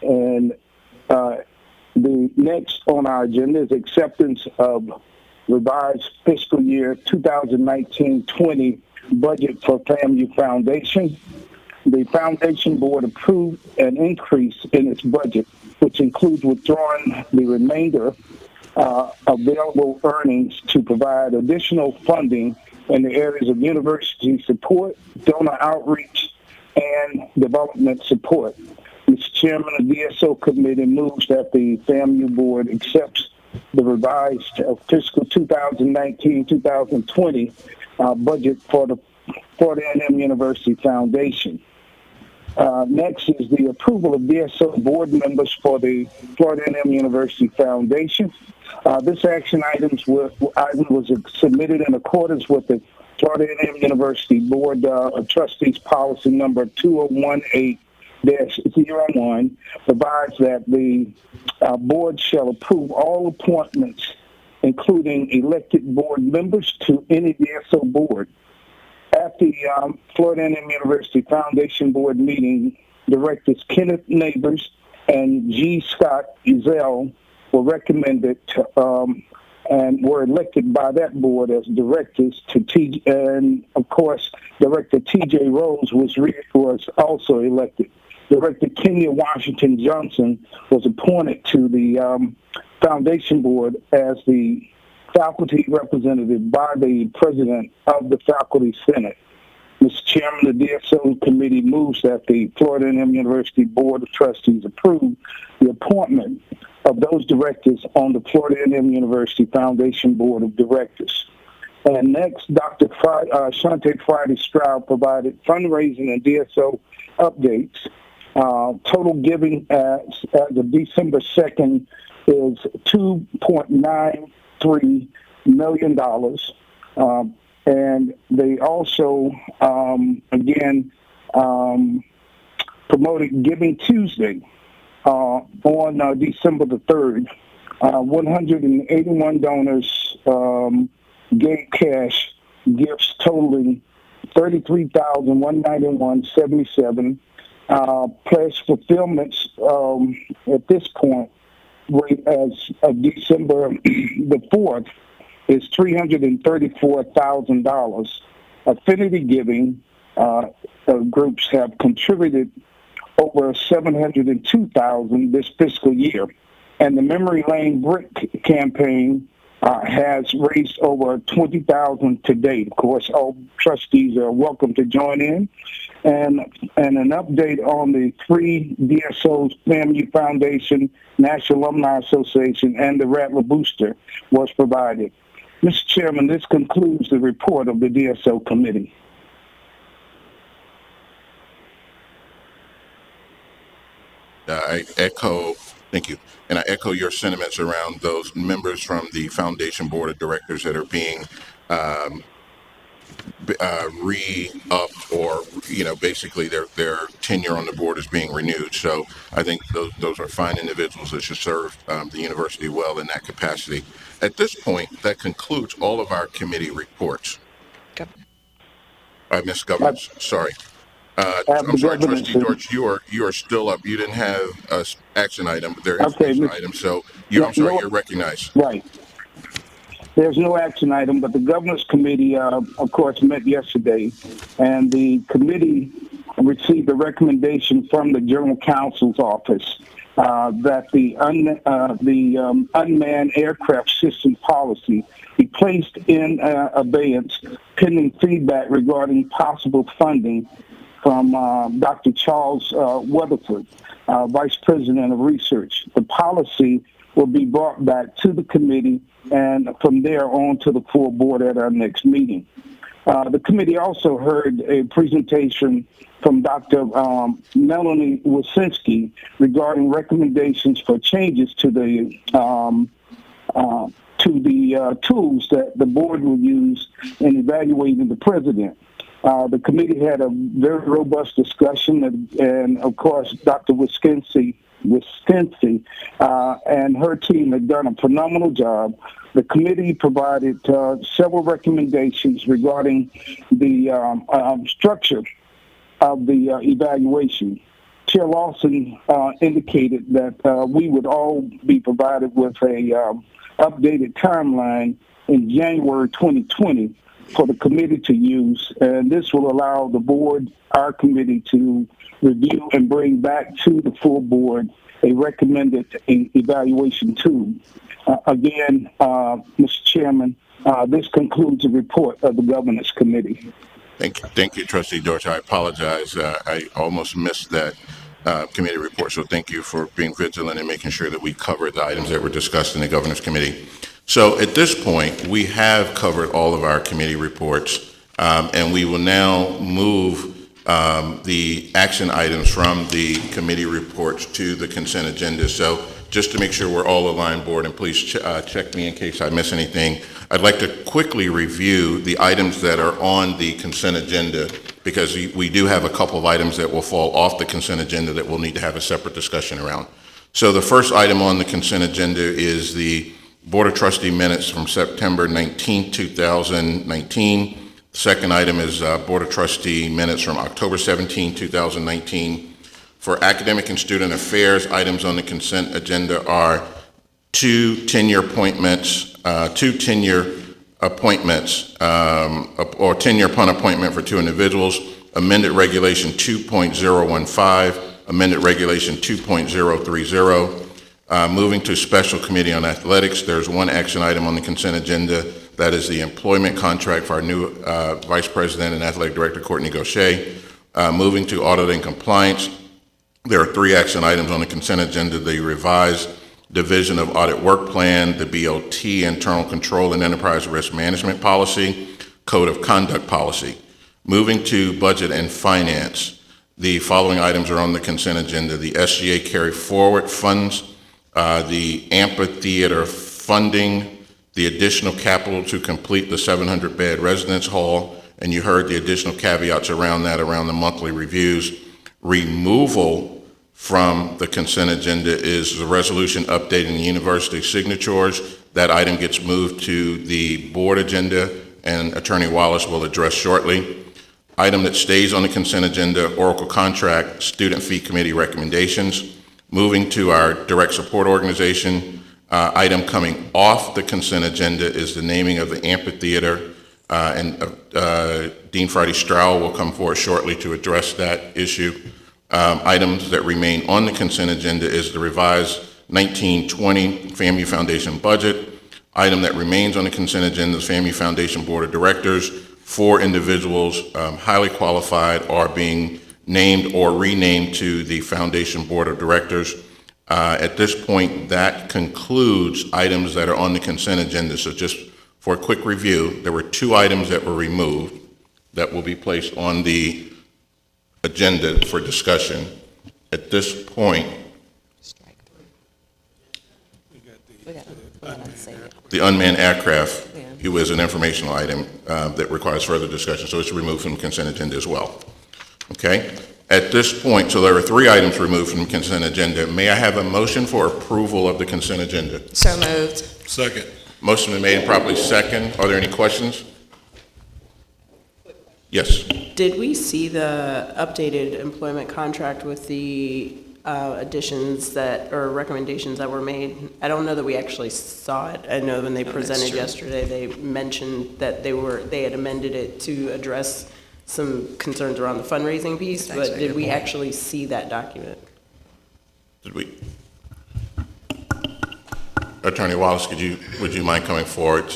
S12: And the next on our agenda is acceptance of revised fiscal year 2019-20 budget for FAMU Foundation. The Foundation Board approved an increase in its budget, which includes withdrawing the remainder available earnings to provide additional funding in the areas of university support, donor outreach, and development support. Mr. Chairman, the DSO committee moves that the FAMU board accepts the revised fiscal 2019-2020 budget for the Florida A&M University Foundation. Next is the approval of DSO board members for the Florida A&M University Foundation. This action item was submitted in accordance with the Florida A&M University Board of Trustees Policy Number 2018-01, provides that the board shall approve all appointments, including elected board members, to any DSO board. At the Florida A&M University Foundation Board meeting, Directors Kenneth Neighbors and G. Scott Ezell were recommended and were elected by that board as directors and of course, Director T.J. Rose was also elected. Director Kenya Washington Johnson was appointed to the Foundation Board as the faculty representative by the president of the Faculty Senate. Mr. Chairman, the DSO committee moves that the Florida A&M University Board of Trustees approve the appointment of those directors on the Florida A&M University Foundation Board of Directors. And next, Dr. Shante Friday Stroud provided fundraising and DSO updates. Total giving as of December 2nd is $2.93 million. And they also, promoted Giving Tuesday on December the 3rd. 181 donors gave cash gifts totaling $33,191.77. Pledge fulfillments at this point, rate as of December the 4th, is $334,000. Affinity giving groups have contributed over $702,000 this fiscal year, and the Memory Lane Brick campaign has raised over $20,000 to date. Of course, all trustees are welcome to join in. And an update on the three DSOs, FAMU Foundation, National Alumni Association, and the Rattler Booster was provided. Mr. Chairman, this concludes the report of the DSO committee.
S1: Thank you. And I echo your sentiments around those members from the Foundation Board of Directors that are being re-upped, or, basically their tenure on the board is being renewed. So I think those are fine individuals that should serve the university well in that capacity. At this point, that concludes all of our committee reports. Ms. Governance, sorry. I'm sorry, Trustee Dortch, you are still up. You didn't have an action item. There is an action item, so I'm sorry, you're recognized.
S12: Right. There's no action item, but the Governance Committee, of course, met yesterday, and the committee received a recommendation from the General Counsel's office that the unmanned aircraft system policy be placed in abeyance pending feedback regarding possible funding from Dr. Charles Weatherford, Vice President of Research. The policy will be brought back to the committee and from there on to the full board at our next meeting. The committee also heard a presentation from Dr. Melanie Wasinski regarding recommendations for changes to the tools that the board will use in evaluating the president. The committee had a very robust discussion, and of course, Dr. Wasinski and her team had done a phenomenal job. The committee provided several recommendations regarding the structure of the evaluation. Chair Lawson indicated that we would all be provided with a updated timeline in January 2020 for the committee to use, and this will allow the board, our committee, to review and bring back to the full board a recommended evaluation tool. Again, Mr. Chairman, this concludes the report of the Governance Committee.
S1: Thank you, Trustee Dortch. I apologize. I almost missed that committee report, so thank you for being vigilant and making sure that we covered the items that were discussed in the Governance Committee. So at this point, we have covered all of our committee reports, and we will now move the action items from the committee reports to the consent agenda. So just to make sure we're all aligned, board, and please check me in case I miss anything, I'd like to quickly review the items that are on the consent agenda, because we do have a couple of items that will fall off the consent agenda that we'll need to have a separate discussion around. So the first item on the consent agenda is the Board of Trustee minutes from September 19, 2019. The second item is Board of Trustee minutes from October 17, 2019. For academic and student affairs, items on the consent agenda are two tenure appointments, or tenure upon appointment for two individuals, amended Regulation 2.015, amended Regulation 2.030. Moving to Special Committee on Athletics, there's one action item on the consent agenda. That is the employment contract for our new Vice President and Athletic Director, Courtney Gaucher. Moving to Audit and Compliance, there are three action items on the consent agenda: the revised Division of Audit Work Plan, the BOT Internal Control and Enterprise Risk Management Policy, Code of Conduct Policy. Moving to Budget and Finance, the following items are on the consent agenda: the SGA carry forward funds, the amphitheater funding, the additional capital to complete the 700-bed residence hall, and you heard the additional caveats around that, around the monthly reviews. Removal from the consent agenda is the resolution updating the university signatures. That item gets moved to the board agenda, and Attorney Wallace will address shortly. Item that stays on the consent agenda, Oracle contract, student fee committee recommendations. Moving to our direct support organization, item coming off the consent agenda is the naming of the amphitheater, and Dean Friday Stroud will come forward shortly to address that issue. Items that remain on the consent agenda is the revised 1920 FAMU Foundation budget. Item that remains on the consent agenda is FAMU Foundation Board of Directors. 4 individuals highly qualified are being named or renamed to the Foundation Board of Directors. At this point, that concludes items that are on the consent agenda. So just for a quick review, there were 2 items that were removed that will be placed on the agenda for discussion. At this point, the unmanned aircraft, it was an informational item that requires further discussion, so it's removed from the consent agenda as well. Okay? At this point, so there are 3 items removed from the consent agenda. May I have a motion for approval of the consent agenda?
S11: So moved.
S1: Second. Motion been made and properly second. Are there any questions? Yes.
S9: Did we see the updated employment contract with the additions that, or recommendations that were made? I don't know that we actually saw it. I know when they presented yesterday, they mentioned that they had amended it to address some concerns around the fundraising piece, but did we actually see that document?
S1: Did we? Attorney Wallace, would you mind coming forward?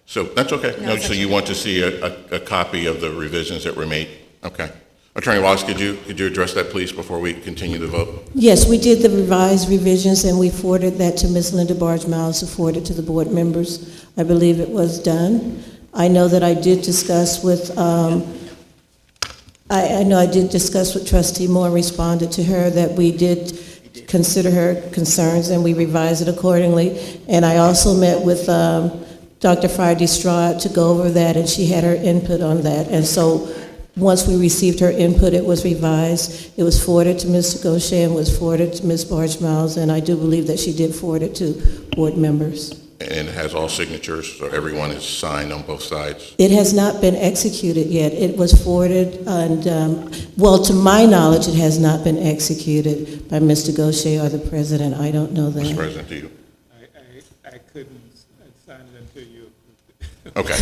S1: So that's okay. No, so you want to see a copy of the revisions that were made? Okay. Attorney Wallace, could you address that, please, before we continue the vote?
S13: Yes, we did the revised revisions, and we forwarded that to Ms. Linda Barge-Miles to forward it to the board members. I believe it was done. I know that I did discuss with, I know I did discuss with Trustee Moore and responded to her that we did consider her concerns, and we revised it accordingly. And I also met with Dr. Friday Stroud to go over that, and she had her input on that. And so once we received her input, it was revised. It was forwarded to Mr. Gaucher and was forwarded to Ms. Barge-Miles, and I do believe that she did forward it to board members.
S1: And it has all signatures, so everyone is signed on both sides?
S13: It has not been executed yet. It was forwarded, and, well, to my knowledge, it has not been executed by Mr. Gaucher or the president. I don't know that.
S1: Mr. President, do you?
S5: I couldn't sign it until you.
S1: Okay.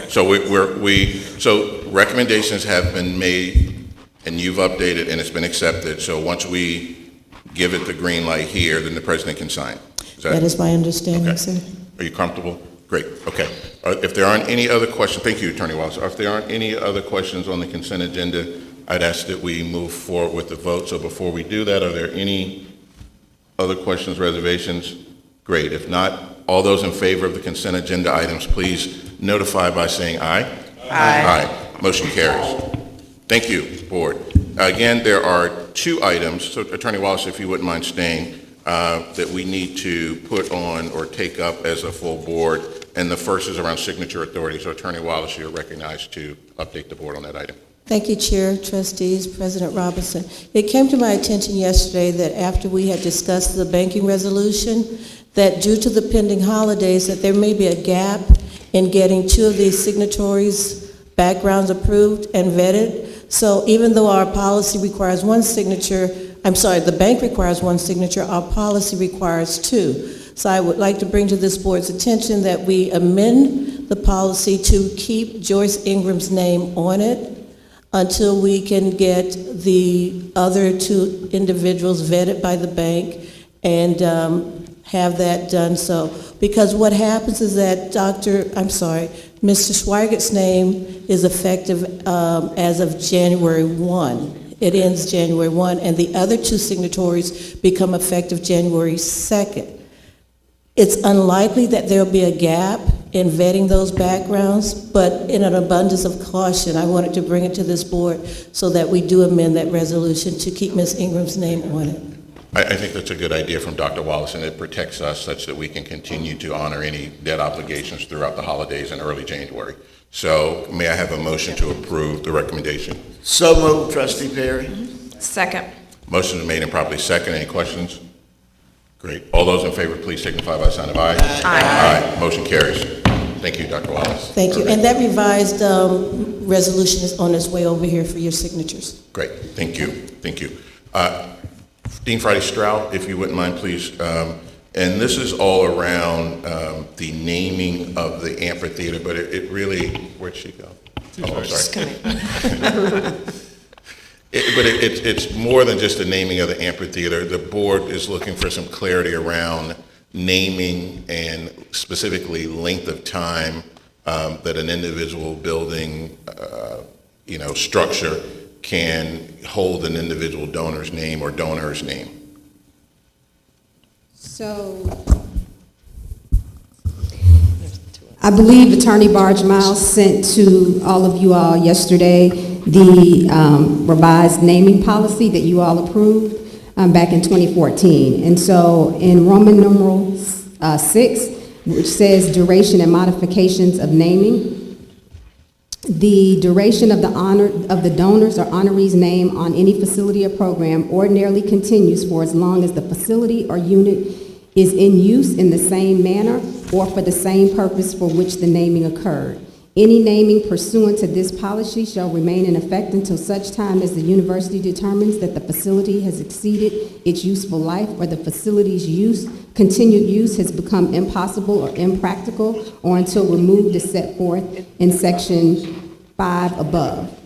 S1: So so recommendations have been made, and you've updated, and it's been accepted. So once we give it the green light here, then the president can sign.
S13: That is my understanding, sir.
S1: Are you comfortable? Great. Okay. If there aren't any other questions, thank you, Attorney Wallace. If there aren't any other questions on the consent agenda, I'd ask that we move forward with the vote. So before we do that, are there any other questions, reservations? Great. If not, all those in favor of the consent agenda items, please notify by saying aye.
S3: Aye.
S1: Aye. Motion carries. Thank you, Board. Again, there are 2 items, so Attorney Wallace, if you wouldn't mind staying, that we need to put on or take up as a full board, and the first is around signature authority. So Attorney Wallace, you're recognized to update the board on that item.
S13: Thank you, Chair, Trustees, President Robinson. It came to my attention yesterday that after we had discussed the banking resolution, that due to the pending holidays, that there may be a gap in getting 2 of these signatories' backgrounds approved and vetted. So even though our policy requires 1 signature, the bank requires 1 signature, our policy requires 2. So I would like to bring to this board's attention that we amend the policy to keep Joyce Ingram's name on it until we can get the other 2 individuals vetted by the bank and have that done. So, because what happens is that Mr. Schweigert's name is effective as of January 1. It ends January 1, and the other 2 signatories become effective January 2nd. It's unlikely that there'll be a gap in vetting those backgrounds, but in an abundance of caution, I wanted to bring it to this board so that we do amend that resolution to keep Ms. Ingram's name on it.
S1: I think that's a good idea from Dr. Wallace, and it protects us such that we can continue to honor any debt obligations throughout the holidays in early January. So may I have a motion to approve the recommendation?
S10: So moved, Trustee Perry.
S11: Second.
S1: Motion is made and properly second. Any questions? Great. All those in favor, please signify by a sign of aye. Aye. Motion carries. Thank you, Dr. Wallace.
S13: Thank you. And that revised resolution is on its way over here for your signatures.
S1: Great. Thank you. Thank you. Dean Friday Stroud, if you wouldn't mind, please. And this is all around the naming of the amphitheater, but it really, where'd she go? Oh, I'm sorry. It's more than just the naming of the amphitheater. The board is looking for some clarity around naming and specifically length of time that an individual building, structure can hold an individual donor's name or donor's name.
S14: So, I believe Attorney Barge Miles sent to all of you all yesterday the revised naming policy that you all approved back in 2014. And so in Roman numeral 6, which says duration and modifications of naming, the duration of the donor's or honoree's name on any facility or program ordinarily continues for as long as the facility or unit is in use in the same manner or for the same purpose for which the naming occurred. Any naming pursuant to this policy shall remain in effect until such time as the university determines that the facility has exceeded its useful life or the facility's continued use has become impossible or impractical, or until removed as set forth in Section 5 above.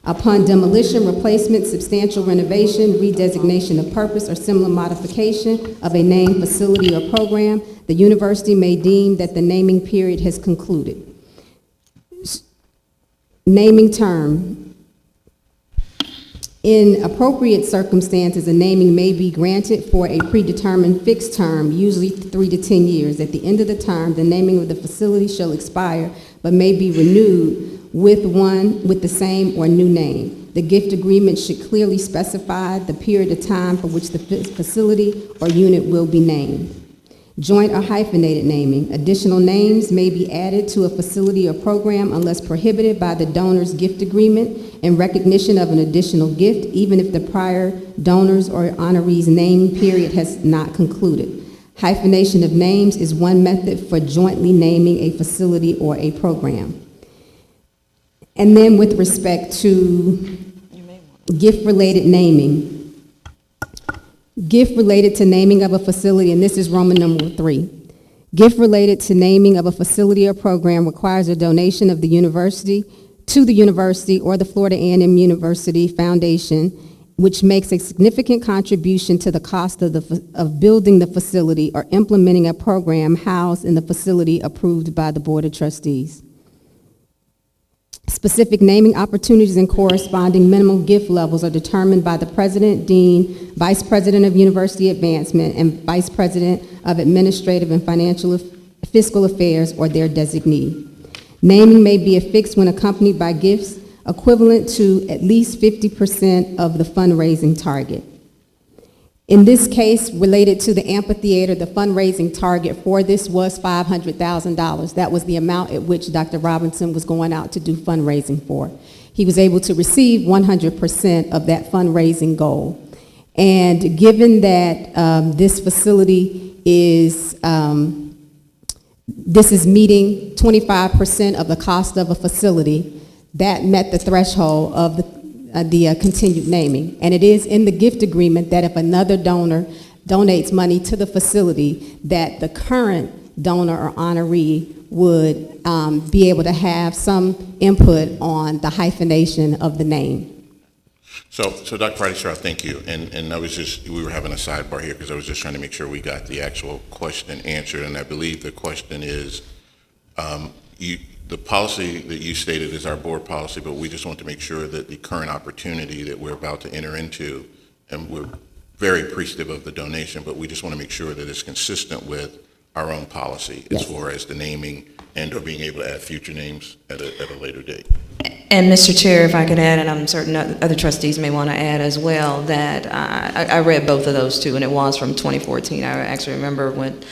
S14: Upon demolition, replacement, substantial renovation, redesignation of purpose, or similar modification of a named facility or program, the university may deem that the naming period has concluded. Naming term. In appropriate circumstances, a naming may be granted for a predetermined fixed term, usually 3 to 10 years. At the end of the term, the naming of the facility shall expire, but may be renewed with the same or new name. The gift agreement should clearly specify the period of time for which the facility or unit will be named. Joint or hyphenated naming. Additional names may be added to a facility or program unless prohibited by the donor's gift agreement in recognition of an additional gift, even if the prior donor's or honoree's naming period has not concluded. Hyphenation of names is one method for jointly naming a facility or a program. And then with respect to gift-related naming, gift related to naming of a facility, and this is Roman numeral 3. Gift related to naming of a facility or program requires a donation of the university to the university or the Florida A&M University Foundation, which makes a significant contribution to the cost of building the facility or implementing a program housed in the facility approved by the Board of Trustees. Specific naming opportunities and corresponding minimal gift levels are determined by the President, Dean, Vice President of University Advancement, and Vice President of Administrative and Fiscal Affairs or their designee. Naming may be affixed when accompanied by gifts equivalent to at least 50% of the fundraising target. In this case, related to the amphitheater, the fundraising target for this was $500,000. That was the amount at which Dr. Robinson was going out to do fundraising for. He was able to receive 100% of that fundraising goal. And given that this facility is, this is meeting 25% of the cost of a facility, that met the threshold of the continued naming. And it is in the gift agreement that if another donor donates money to the facility, that the current donor or honoree would be able to have some input on the hyphenation of the name.
S1: So Dr. Friday-Stroud, thank you. And I was just, we were having a sidebar here because I was just trying to make sure we got the actual question answered. And I believe the question is, the policy that you stated is our board policy, but we just want to make sure that the current opportunity that we're about to enter into, and we're very appreciative of the donation, but we just want to make sure that it's consistent with our own policy as far as the naming and or being able to add future names at a later date.
S11: And Mr. Chair, if I could add, and I'm certain other trustees may want to add as well, that I read both of those too, and it was from 2014. I actually remember when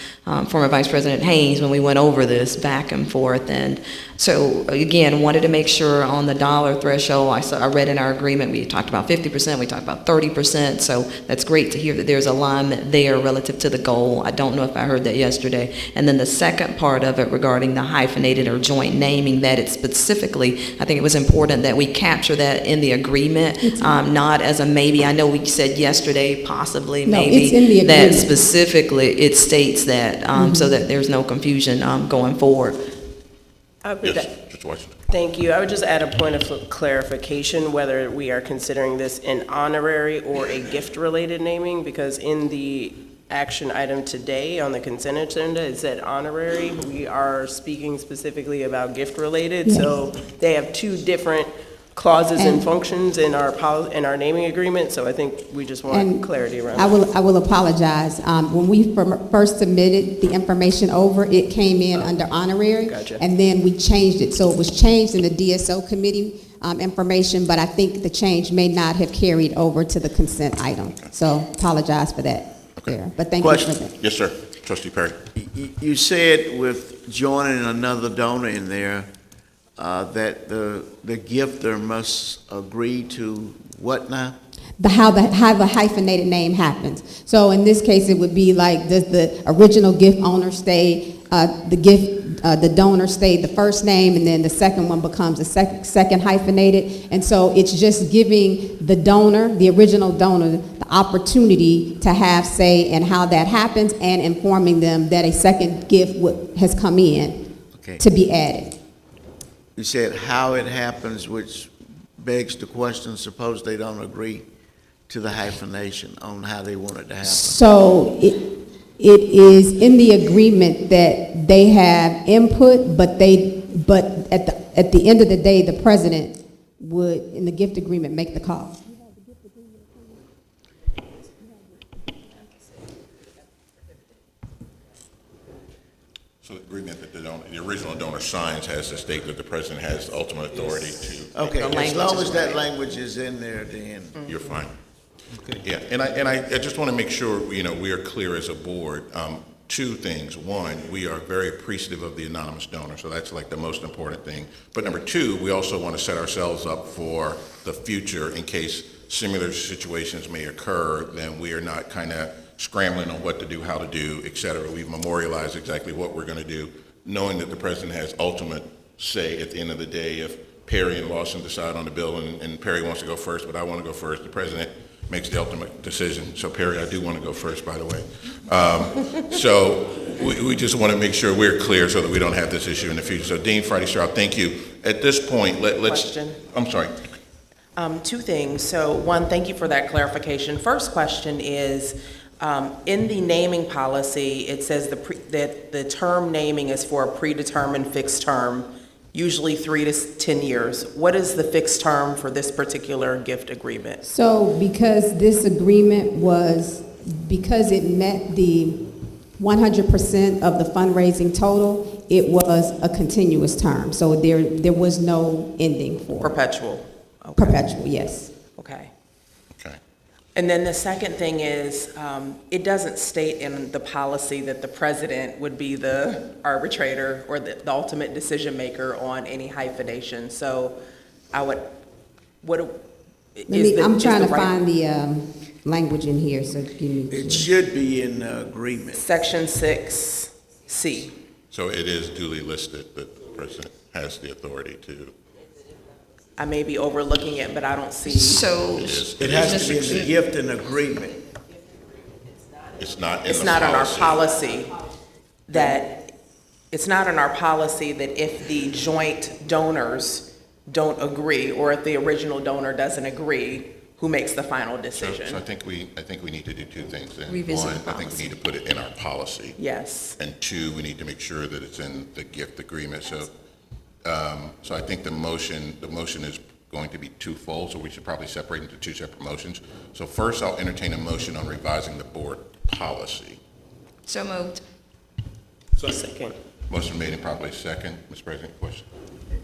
S11: former Vice President Haynes, when we went over this back and forth. And so, again, wanted to make sure on the dollar threshold, I read in our agreement, we talked about 50%, we talked about 30%, so that's great to hear that there's alignment there relative to the goal. I don't know if I heard that yesterday. And then the second part of it regarding the hyphenated or joint naming, that it specifically, I think it was important that we capture that in the agreement, not as a maybe. I know we said yesterday, possibly, maybe,
S14: it's in the
S11: that
S14: agreement.
S11: specifically it states that so that there's no confusion going forward.
S1: Yes, Mr. Washington.
S9: Thank you. I would just add a point of clarification whether we are considering this an honorary or a gift-related naming, because in the action item today on the consent agenda, it said honorary. We are speaking specifically about gift-related, so they have two different clauses and functions in our naming agreement, so I think we just want clarity around
S14: I will apologize. When we first submitted the information over, it came in under honorary.
S9: Gotcha.
S14: And then we changed it. So it was changed in the DSO committee information, but I think the change may not have carried over to the consent item. So apologize for that there. But thank you for that.
S1: Yes, sir. Trustee Perry.
S10: You said with joining another donor in there, that the gifter must agree to what now?
S14: How the hyphenated name happens. So in this case, it would be like, does the original gift owner stay, the donor stayed the first name, and then the second one becomes a second hyphenated. And so it's just giving the donor, the original donor, the opportunity to have say in how that happens, and informing them that a second gift has come in to be added.
S10: You said how it happens, which begs the question, suppose they don't agree to the hyphenation on how they want it to happen.
S14: So it is in the agreement that they have input, but at the end of the day, the president would, in the gift agreement, make the call.
S1: So the agreement that the original donor signs has to state that the president has the ultimate authority to.
S10: Okay, as long as that language is in there, then.
S1: You're fine. Okay. Yeah, and I just want to make sure, we are clear as a board. Two things. One, we are very appreciative of the anonymous donor, so that's like the most important thing. But number two, we also want to set ourselves up for the future in case similar situations may occur, then we are not kind of scrambling on what to do, how to do, et cetera. We've memorialized exactly what we're going to do, knowing that the president has ultimate say at the end of the day. If Perry and Lawson decide on the bill and Perry wants to go first, but I want to go first, the president makes the ultimate decision. So Perry, I do want to go first, by the way. So we just want to make sure we're clear so that we don't have this issue in the future. So Dean Friday-Stroud, thank you. At this point, let's.
S3: Question.
S1: I'm sorry.
S3: Two things. So one, thank you for that clarification. First question is, in the naming policy, it says that the term naming is for a predetermined fixed term, usually 3 to 10 years. What is the fixed term for this particular gift agreement?
S14: So because this agreement because it met the 100% of the fundraising total, it was a continuous term. So there was no ending for
S3: Perpetual. Okay.
S14: perpetual, yes.
S3: Okay.
S1: Okay.
S3: And then the second thing is, it doesn't state in the policy that the president would be the arbitrator or the ultimate decision maker on any hyphenation. So I would,
S14: I'm trying to find the language in here, so give me.
S10: It should be in agreement.
S3: Section 6C.
S1: So it is duly listed that the president has the authority to.
S3: I may be overlooking it, but I don't see.
S11: So,
S10: It has to be in the gift and agreement.
S1: It's not in the policy.
S3: It's not in our policy it's not in our policy that if the joint donors don't agree, or if the original donor doesn't agree, who makes the final decision.
S1: So I think we need to do two things then.
S11: Revisit
S1: One,
S11: the
S1: I think we need to put it in our policy.
S3: Yes.
S1: And two, we need to make sure that it's in the gift agreement. So I think the motion is going to be twofold, so we should probably separate into two separate motions. So first, I'll entertain a motion on revising the board policy.
S11: so moved.
S9: Second.
S1: Motion made and properly second. Mr. President, question?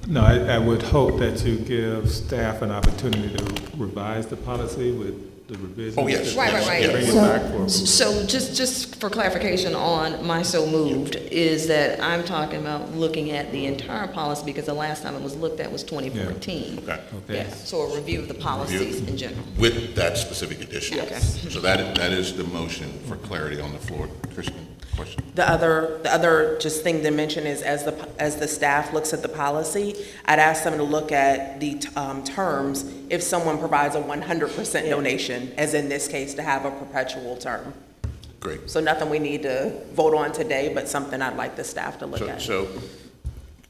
S5: No, I would hope that you give staff an opportunity to revise the policy with the revisions.
S1: Oh, yes.
S11: Right.
S5: Bring it back for approval.
S11: So just for clarification on my so moved, is that I'm talking about looking at the entire policy, because the last time it was looked at was 2014.
S1: Okay.
S5: Okay.
S11: So a review of the policies in general.
S1: With that specific addition.
S11: Yes.
S1: So that is the motion for clarity on the floor. Kristen, question?
S3: The other just thing to mention is as the staff looks at the policy, I'd ask them to look at the terms if someone provides a 100% donation, as in this case, to have a perpetual term.
S1: Great.
S3: So nothing we need to vote on today, but something I'd like the staff to look at.
S1: So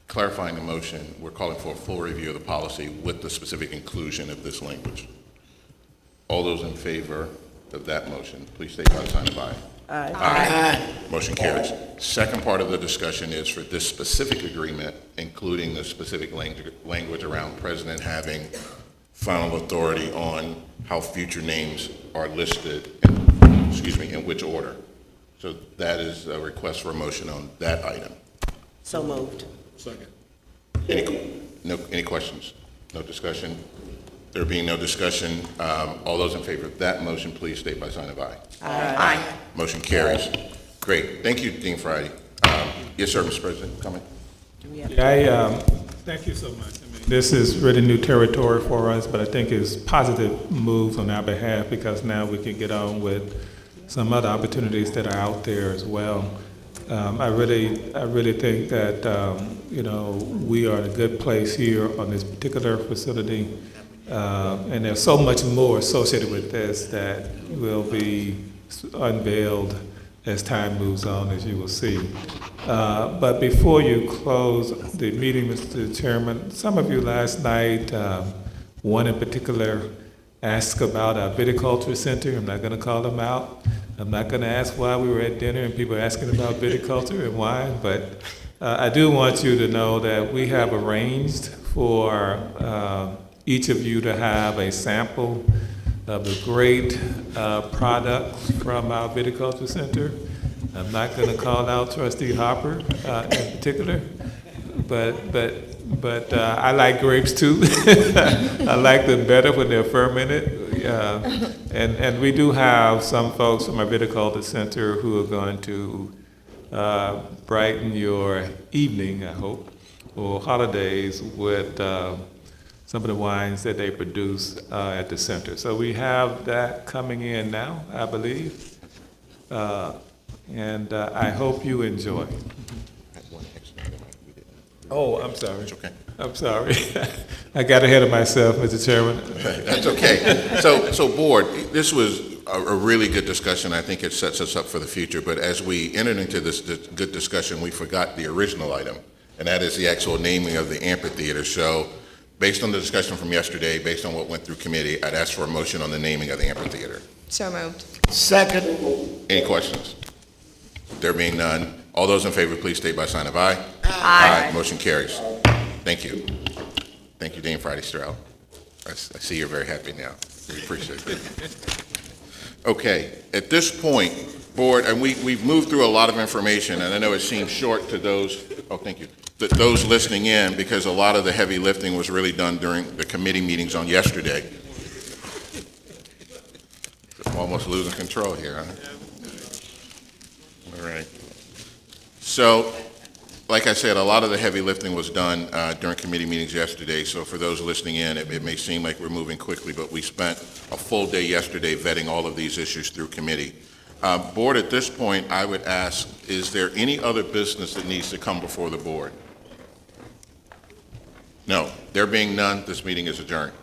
S1: clarifying the motion, we're calling for a full review of the policy with the specific inclusion of this language. All those in favor of that motion, please state by the sign of aye. Aye. Motion carries. Second part of the discussion is for this specific agreement, including the specific language around president having final authority on how future names are listed, in which order. So that is a request for a motion on that item.
S3: So moved.
S1: Any questions? No discussion? There being no discussion, all those in favor of that motion, please state by sign of aye.
S3: Aye.
S1: Motion carries. Great. Thank you, Dean Friday. Yes, sir, Mr. President, comment?
S5: Thank you so much. I mean, this is really new territory for us, but I think it's positive moves on our behalf, because now we can get on with some other opportunities that are out there as well. I really think that, we are in a good place here on this particular facility. And there's so much more associated with this that will be unveiled as time moves on, as you will see. But before you close the meeting, Mr. Chairman, some of you last night, one in particular, asked about our viticulture center. I'm not going to call them out. I'm not going to ask why we were at dinner and people are asking about viticulture and wine, but I do want you to know that we have arranged for each of you to have a sample of the great products from our viticulture center. I'm not going to call out Trustee Hopper in particular, but I like grapes too. I like them better when they're fermented. And we do have some folks from our viticulture center who are going to brighten your evening, I hope, or holidays with some of the wines that they produce at the center. So we have that coming in now, I believe. And I hope you enjoy. Oh, I'm sorry.
S1: It's okay.
S5: I'm sorry. I got ahead of myself, Mr. Chairman.
S1: That's okay. So board, this was a really good discussion. I think it sets us up for the future. But as we entered into this good discussion, we forgot the original item, and that is the actual naming of the amphitheater. So based on the discussion from yesterday, based on what went through committee, I'd ask for a motion on the naming of the amphitheater.
S11: So moved.
S10: Second.
S1: Any questions? There being none, all those in favor, please state by sign of aye.
S11: Aye.
S1: Motion carries. Thank you. Thank you, Dean Friday Stroud. I see you're very happy now. We appreciate that. Okay, at this point, Board, and we've moved through a lot of information, and I know it seems short to those, oh, thank you, those listening in, because a lot of the heavy lifting was really done during the committee meetings on yesterday. I'm almost losing control here, huh? All right. So, like I said, a lot of the heavy lifting was done during committee meetings yesterday, so for those listening in, it may seem like we're moving quickly, but we spent a full day yesterday vetting all of these issues through committee. Board, at this point, I would ask, is there any other business that needs to come before the board? No. There being none, this meeting is adjourned.